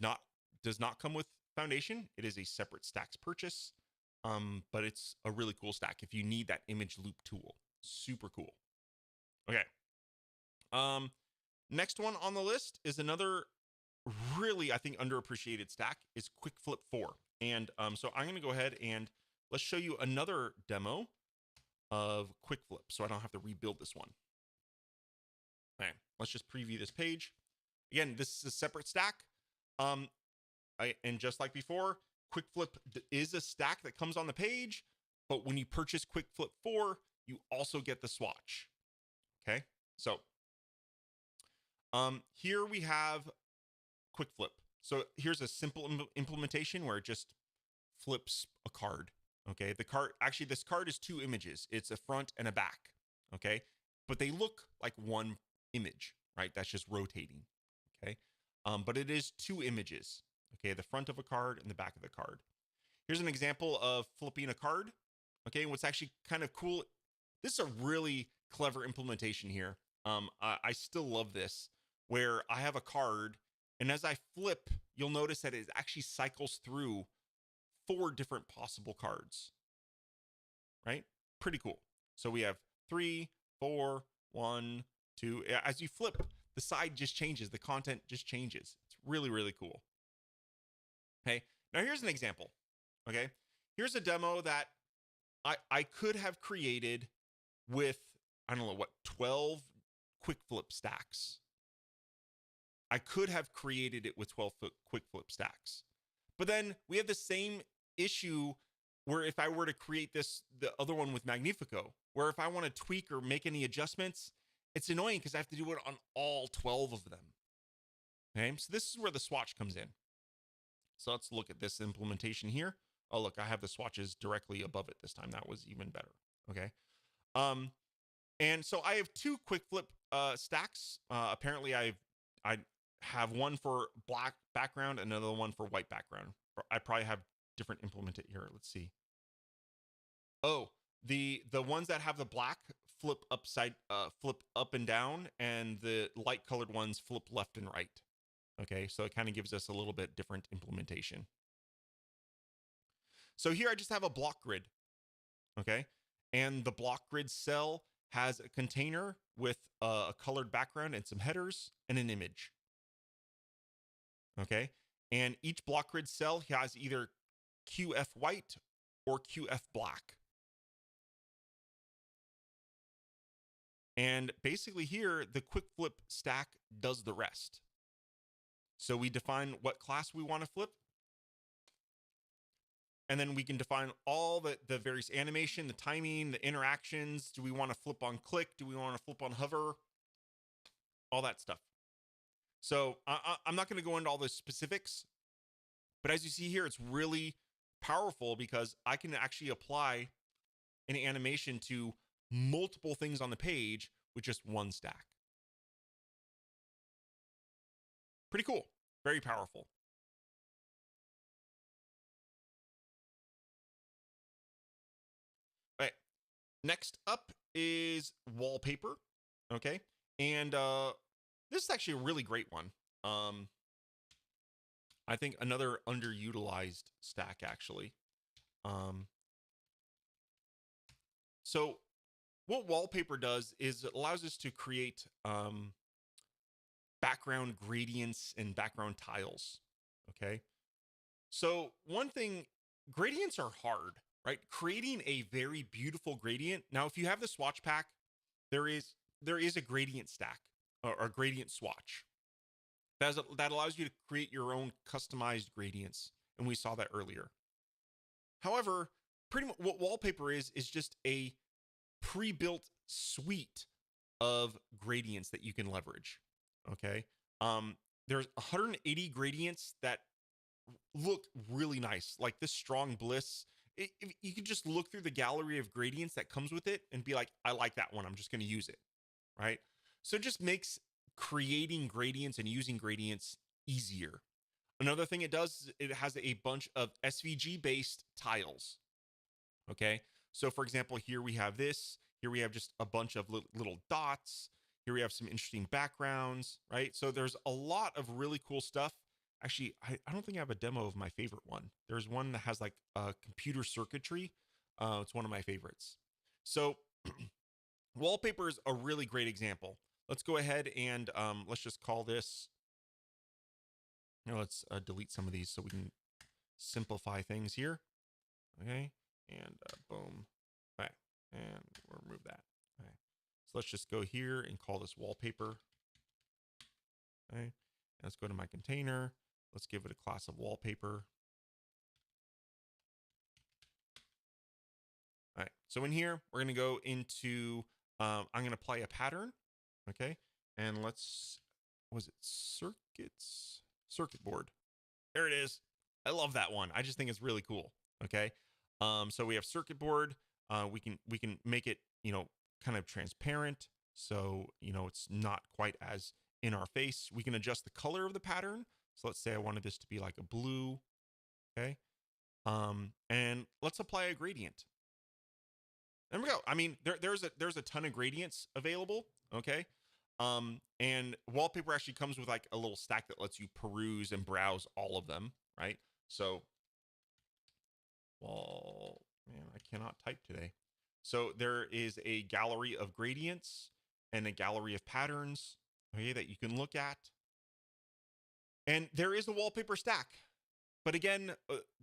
not come with Foundation. It is a separate stacks purchase. But it's a really cool stack if you need that image loop tool. Super cool. Okay. Next one on the list is another really, I think, underappreciated stack is Quick Flip 4. And so I'm going to go ahead and let's show you another demo of Quick Flip so I don't have to rebuild this one. Okay, let's just preview this page. Again, this is a separate stack. And just like before, Quick Flip is a stack that comes on the page, but when you purchase Quick Flip 4, you also get the swatch. Okay, so here we have Quick Flip. So here's a simple implementation where it just flips a card. Okay, the card, actually this card is two images. It's a front and a back. Okay, but they look like one image, right? That's just rotating. Okay, but it is two images. Okay, the front of a card and the back of the card. Here's an example of flipping a card. Okay, what's actually kind of cool. This is a really clever implementation here. I still love this, where I have a card, and as I flip, you'll notice that it actually cycles through 4 different possible cards, right? Pretty cool. So we have 3, 4, 1, 2. As you flip, the side just changes. The content just changes. It's really, really cool. Okay, now here's an example. Okay, here's a demo that I could have created with, I don't know, what, 12 quick flip stacks. I could have created it with 12 quick flip stacks. But then we have the same issue where if I were to create the other one with Magnifico, where if I want to tweak or make any adjustments, it's annoying because I have to do it on all 12 of them. Okay, so this is where the swatch comes in. So let's look at this implementation here. Oh, look, I have the swatches directly above it this time. That was even better. Okay. And so I have 2 quick flip stacks. Apparently I have one for black background, another one for white background. I probably have different implemented here. Let's see. Oh, the ones that have the black flip flip up and down, and the light colored ones flip left and right. Okay, so it kind of gives us a little bit different implementation. So here I just have a block grid. Okay, and the block grid cell has a container with a colored background and some headers and an image. Okay, and each block grid cell has either QF white or QF black. And basically here, the quick flip stack does the rest. So we define what class we want to flip. And then we can define all the various animation, the timing, the interactions. Do we want to flip on click? Do we want to flip on hover? All that stuff. So I'm not going to go into all the specifics, but as you see here, it's really powerful because I can actually apply an animation to multiple things on the page with just one stack. Pretty cool. Very powerful. All right. Next up is wallpaper. Okay. And this is actually a really great one. I think another underutilized stack, actually. So what wallpaper does is it allows us to create background gradients and background tiles. Okay. So one thing, gradients are hard, right? Creating a very beautiful gradient. Now, if you have the swatch pack, there is a gradient stack or a gradient swatch. That allows you to create your own customized gradients. And we saw that earlier. However, pretty much what wallpaper is just a pre-built suite of gradients that you can leverage. Okay. there's 180 gradients that look really nice, like this strong bliss. You can just look through the gallery of gradients that comes with it and be like, I like that one, I'm just going to use it, right? So it just makes creating gradients and using gradients easier. Another thing it does is it has a bunch of SVG based tiles. Okay. So for example, here we have this, here we have just a bunch of little dots. Here we have some interesting backgrounds, right? So there's a lot of really cool stuff. Actually, I don't think I have a demo of my favorite one. There's one that has like a computer circuitry. It's one of my favorites. So wallpaper is a really great example. Let's go ahead and let's just call this, let's delete some of these so we can simplify things here. Okay, and boom. All right, and we'll remove that. Okay, so let's just go here and call this wallpaper. Okay, and let's go to my container. Let's give it a class of wallpaper. All right, so in here, we're gonna go into, I'm gonna apply a pattern, okay? And let's, was it circuits? Circuit board. There it is. I love that one. I just think it's really cool, okay? So we have circuit board. We can make it, kind of transparent. So, it's not quite as in our face. We can adjust the color of the pattern. So let's say I wanted this to be like a blue, okay? And let's apply a gradient. There we go. I mean, there's a ton of gradients available, okay? And wallpaper actually comes with like a little stack that lets you peruse and browse all of them, right? So, well, man, I cannot type today. So there is a gallery of gradients and a gallery of patterns, okay, that you can look at. And there is a wallpaper stack. But again,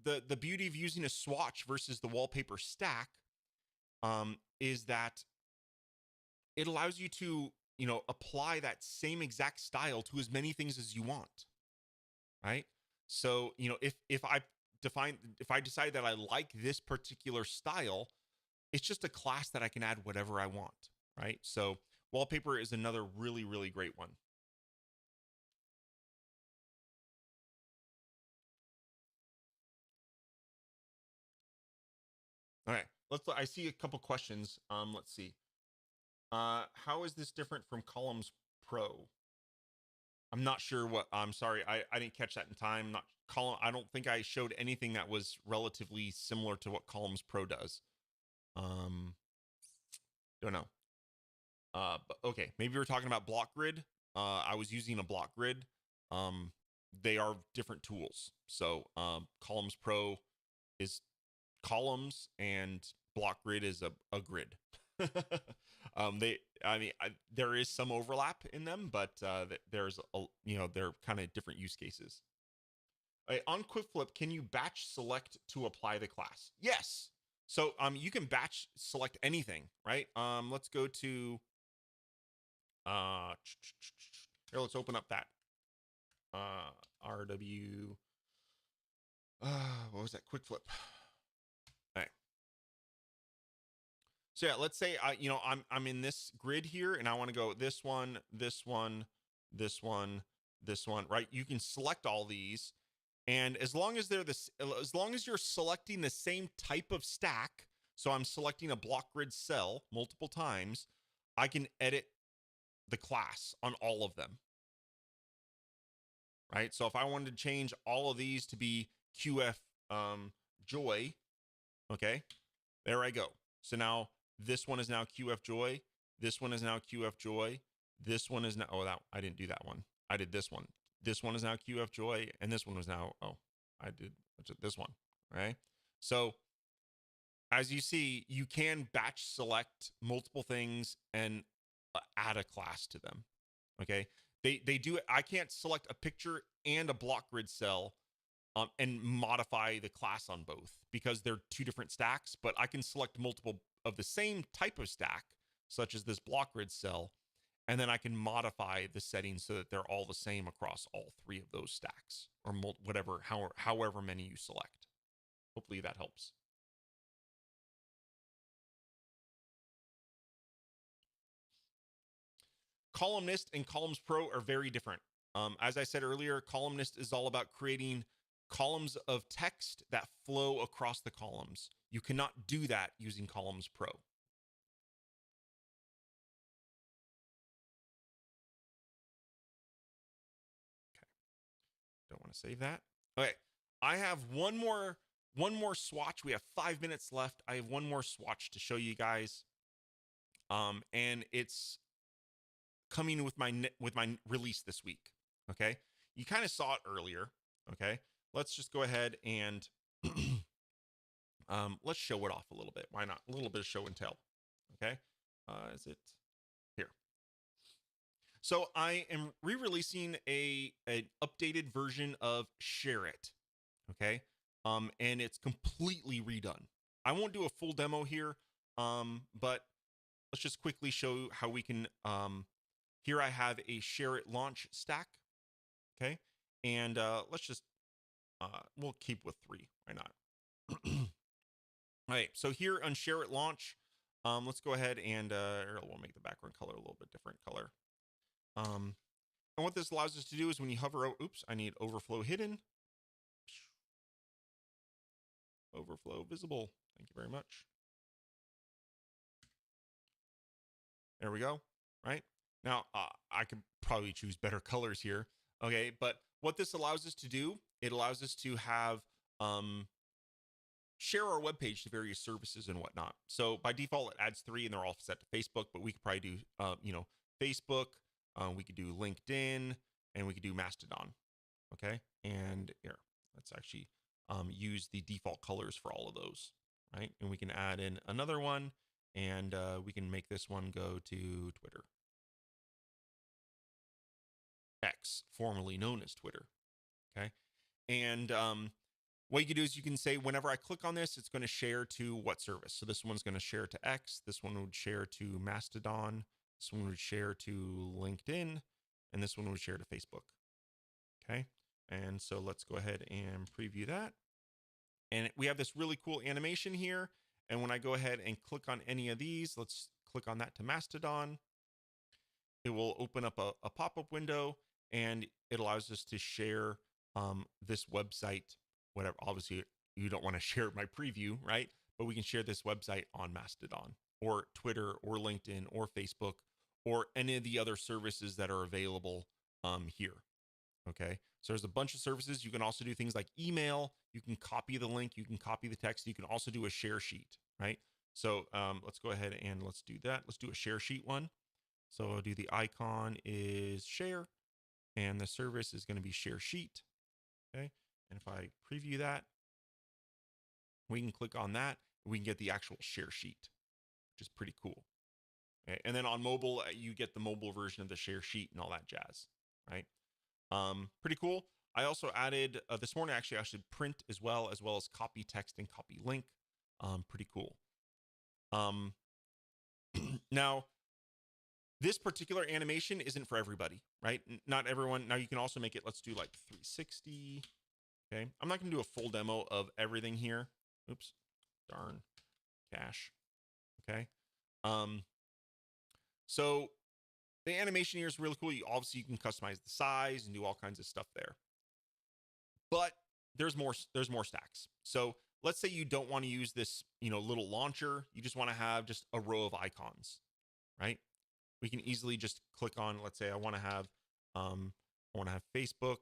the beauty of using a swatch versus the wallpaper stack is that it allows you to, apply that same exact style to as many things as you want, right? So, if I decide that I like this particular style, it's just a class that I can add whatever I want, right? So wallpaper is another really, really great one. All right, I see a couple questions. Let's see. How is this different from Columns Pro? I'm not sure I'm sorry. I didn't catch that in time. Not column. I don't think I showed anything that was relatively similar to what Columns Pro does. Um, don't know. But okay, maybe we're talking about block grid. I was using a block grid. They are different tools. So, Columns Pro is columns and block grid is a grid. There is some overlap in them, but there's they're kind of different use cases. On quick flip, can you batch select to apply the class? Yes. So you can batch select anything, right? Let's go to here, let's open up that RW what was that? Quick flip. All right. So yeah, let's say I'm in this grid here and I want to go this one, this one, this one, this one, right? You can select all these, and as long as as long as you're selecting the same type of stack, so I'm selecting a block grid cell multiple times, I can edit the class on all of them. Right? So if I wanted to change all of these to be QF Joy, okay, there I go. So now this one is now QF Joy. This one is now QF Joy. This one is now, I didn't do that one. I did this one. This one is now QF Joy. And this one was now, I did this one, right? So as you see, you can batch select multiple things and add a class to them, okay? They do it. I can't select a picture and a block grid cell and modify the class on both because they're two different stacks, but I can select multiple of the same type of stack, such as this block grid cell, and then I can modify the settings so that they're all the same across all three of those stacks or however many you select. Hopefully that helps. Columnist and Columns Pro are very different. As I said earlier, Columnist is all about creating columns of text that flow across the columns. You cannot do that using Columns Pro. Okay, don't want to save that. Okay, I have one more swatch. We have 5 minutes left. I have one more swatch to show you guys, and it's coming with my release this week. Okay, you kind of saw it earlier. Okay, let's just go ahead and let's show it off a little bit. Why not? A little bit of show and tell. Okay, is it here? So I am re-releasing an updated version of Share It. Okay, and it's completely redone. I won't do a full demo here, but let's just quickly show how we can. Here I have a Share It launch stack. Okay, and let's just we'll keep with 3. Why not? All right, so here on Share It launch, let's go ahead and we'll make the background color a little bit different color. And what this allows us to do is when you hover, oops, I need overflow hidden, overflow visible. Thank you very much. There we go. Right now, I could probably choose better colors here. Okay, but what this allows us to do, it allows us to have share our webpage to various services and whatnot. So by default, it adds 3 and they're all set to Facebook, but we could probably do, Facebook, we could do LinkedIn, and we could do Mastodon. Okay. And here, let's actually use the default colors for all of those. Right. And we can add in another one, and we can make this one go to Twitter. X, formerly known as Twitter. Okay. And what you can do is you can say, whenever I click on this, it's going to share to what service. So this one's going to share to X. This one would share to Mastodon. This one would share to LinkedIn. And this one would share to Facebook. Okay. And so let's go ahead and preview that. And we have this really cool animation here. And when I go ahead and click on any of these, let's click on that to Mastodon. It will open up a pop-up window, and it allows us to share this website, whatever. Obviously, you don't want to share my preview, right? But we can share this website on Mastodon or Twitter or LinkedIn or Facebook or any of the other services that are available here. Okay, so there's a bunch of services. You can also do things like email. You can copy the link. You can copy the text. You can also do a share sheet, right? So let's go ahead and let's do that. Let's do a share sheet one. So I'll do the icon is share, and the service is going to be share sheet. Okay, and if I preview that, we can click on that. We can get the actual share sheet, which is pretty cool. Okay, and then on mobile, you get the mobile version of the share sheet and all that jazz, right? Pretty cool. I also added this morning, actually, I should print as well as copy text and copy link. Pretty cool. Now, this particular animation isn't for everybody, right? Not everyone. Now you can also make it, let's do like 360. Okay. I'm not going to do a full demo of everything here. Oops. Darn. Cache. Okay. So the animation here is really cool. Obviously you can customize the size and do all kinds of stuff there. But there's more stacks. So let's say you don't want to use this, little launcher. You just want to have just a row of icons, right? We can easily just click on, let's say I want to have Facebook,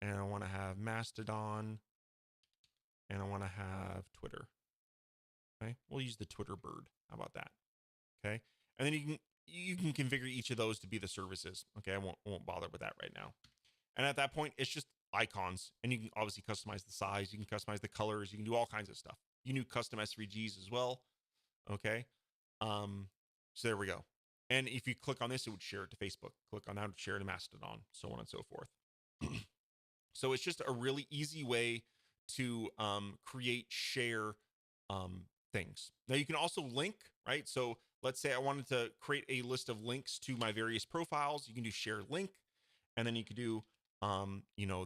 and I want to have Mastodon, and I want to have Twitter. Okay, we'll use the Twitter bird. How about that? Okay, and then you can configure each of those to be the services. Okay, I won't bother with that right now. And at that point, it's just icons, and you can obviously customize the size. You can customize the colors. You can do all kinds of stuff. You can do custom SVGs as well. Okay, so there we go. And if you click on this, it would share it to Facebook. Click on that, it would share it to Mastodon, so on and so forth. So it's just a really easy way to create, share things. Now you can also link, right? So let's say I wanted to create a list of links to my various profiles. You can do share link, and then you could do,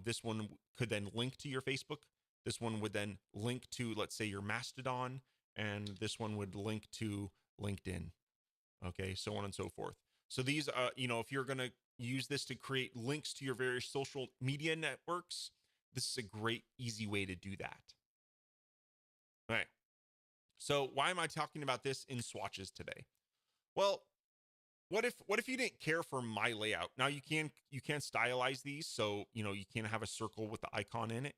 this one could then link to your Facebook. This one would then link to, let's say, your Mastodon, and this one would link to LinkedIn. Okay, so on and so forth. So these, if you're going to use this to create links to your various social media networks, this is a great, easy way to do that. All right. So why am I talking about this in swatches today? Well, what if you didn't care for my layout? Now you can stylize these, so you can have a circle with the icon in it,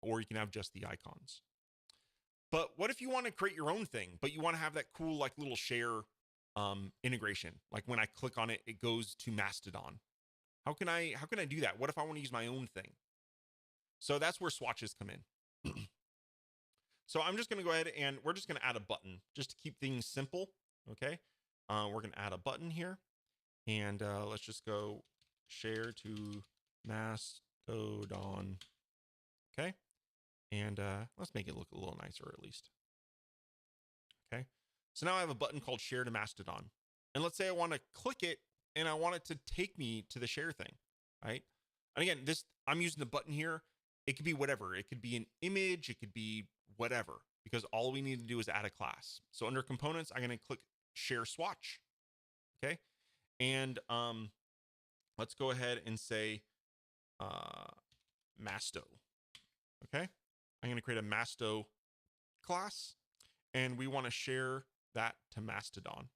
or you can have just the icons. But what if you want to create your own thing, but you want to have that cool like little share integration? Like when I click on it, it goes to Mastodon. How can I do that? What if I want to use my own thing? So that's where swatches come in. So I'm just going to go ahead and we're just going to add a button just to keep things simple. Okay. We're going to add a button here, and let's just go share to Mastodon. Okay. And let's make it look a little nicer at least. Okay. So now I have a button called share to Mastodon. And let's say I want to click it and I want it to take me to the share thing, right? And again, I'm using the button here. It could be whatever. It could be an image. It could be whatever, because all we need to do is add a class. So under components, I'm going to click share swatch. Okay. And let's go ahead and say Masto. Okay. I'm going to create a Masto class, and we want to share that to Mastodon.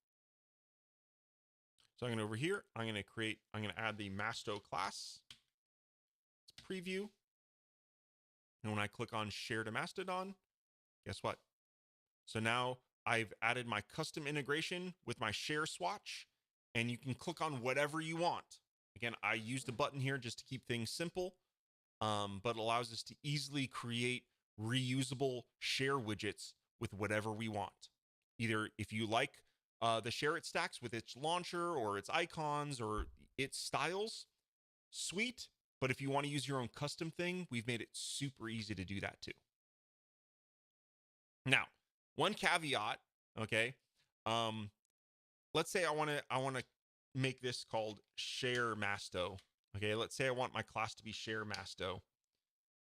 So I'm going to over here, I'm going to add the Masto class. Let's preview. And when I click on share to Mastodon, guess what? So now I've added my custom integration with my share swatch, and you can click on whatever you want. Again, I used a button here just to keep things simple, but it allows us to easily create reusable share widgets with whatever we want. Either if you like the Share It stacks with its launcher or its icons or its styles, sweet. But if you want to use your own custom thing, we've made it super easy to do that too. Now, one caveat, okay? Let's say I want to make this called Share Masto. Okay, let's say I want my class to be Share Masto.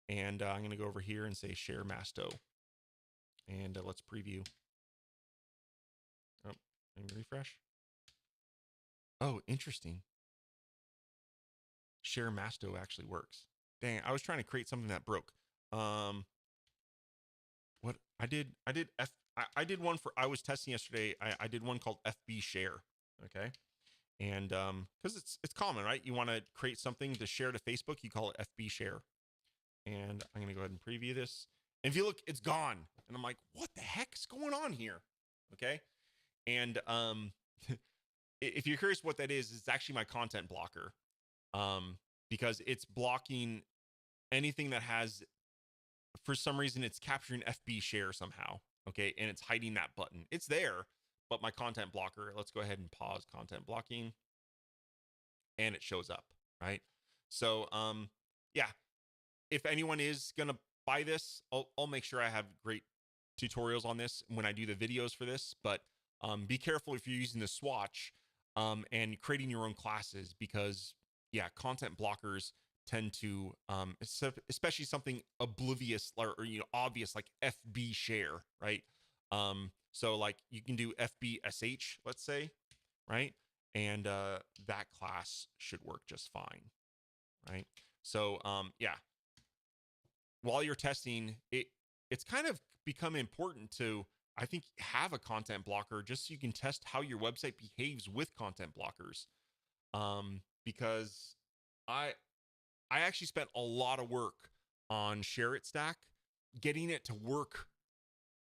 And I'm going to go over here and say Share Masto. And let's preview. Oh, and refresh. Oh, interesting. Share Masto actually works. Dang, I was trying to create something that broke. What I did one for, I was testing yesterday. I did one called FB Share. Okay. And because it's common, right? You want to create something to share to Facebook, you call it FB Share. And I'm going to go ahead and preview this. And if you look, it's gone. And I'm like, what the heck is going on here? Okay. And if you're curious what that is, it's actually my content blocker. Because it's blocking anything that has, for some reason, it's capturing FB share somehow. Okay. And it's hiding that button. It's there, but my content blocker, let's go ahead and pause content blocking. And it shows up, right? So, yeah. If anyone is going to buy this, I'll make sure I have great tutorials on this when I do the videos for this, but be careful if you're using the swatch and creating your own classes, because yeah, content blockers tend to, especially something oblivious or obvious like FB share, right? So like you can do FBSH, let's say, right? And that class should work just fine, right? So yeah. While you're testing, it's kind of become important to, I think, have a content blocker just so you can test how your website behaves with content blockers. Because I actually spent a lot of work on Share It Stack, getting it to work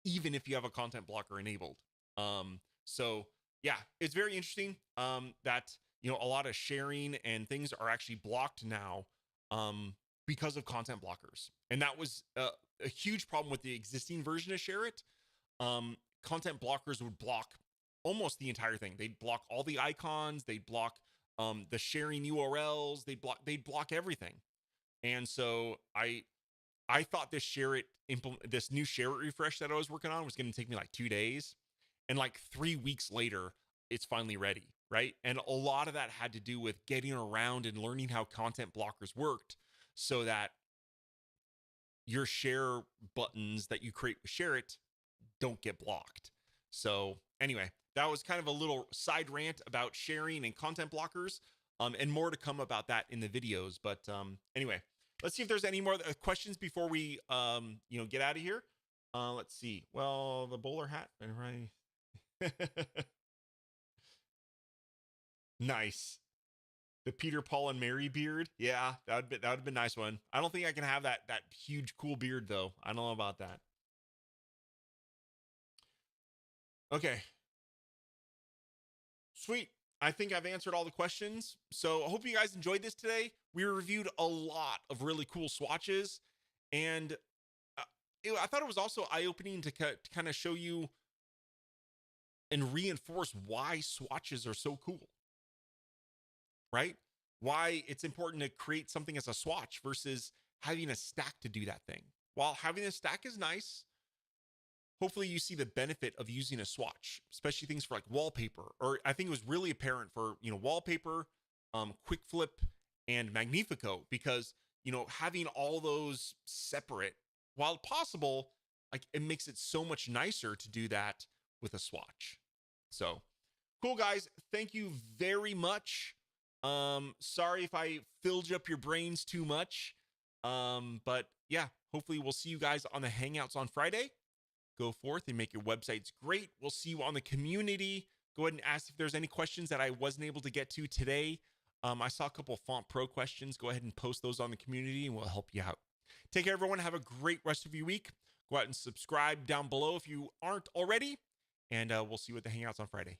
even if you have a content blocker enabled. So yeah, it's very interesting that a lot of sharing and things are actually blocked now. Because of content blockers. And that was a huge problem with the existing version of Share It. Content blockers would block almost the entire thing. They'd block all the icons. They'd block the sharing URLs. They'd block everything. And so I thought this this new Share It refresh that I was working on was going to take me like 2 days. And like 3 weeks later, it's finally ready, right? And a lot of that had to do with getting around and learning how content blockers worked, so that your share buttons that you create with Share It don't get blocked. So anyway, that was kind of a little side rant about sharing and content blockers, and more to come about that in the videos. But anyway, let's see if there's any more questions before we get out of here. Let's see. Well, the bowler hat, right? Nice. The Peter, Paul, and Mary beard. Yeah, that would have been a nice one. I don't think I can have that huge cool beard though. I don't know about that. Okay. Sweet. I think I've answered all the questions. So I hope you guys enjoyed this today. We reviewed a lot of really cool swatches, and I thought it was also eye-opening to kind of show you and reinforce why swatches are so cool, right? Why it's important to create something as a swatch versus having a stack to do that thing. While having a stack is nice, hopefully you see the benefit of using a swatch, especially things for like wallpaper, or I think it was really apparent for, wallpaper, quick flip, and Magnifico, because, having all those separate, while possible, like it makes it so much nicer to do that with a swatch. So cool, guys. Thank you very much. Sorry if I filled up your brains too much. But yeah, hopefully we'll see you guys on the Hangouts on Friday. Go forth and make your websites great. We'll see you on the community. Go ahead and ask if there's any questions that I wasn't able to get to today. I saw a couple of Font Pro questions. Go ahead and post those on the community and we'll help you out. Take care, everyone. Have a great rest of your week. Go out and subscribe down below if you aren't already. And we'll see you at the Hangouts on Friday.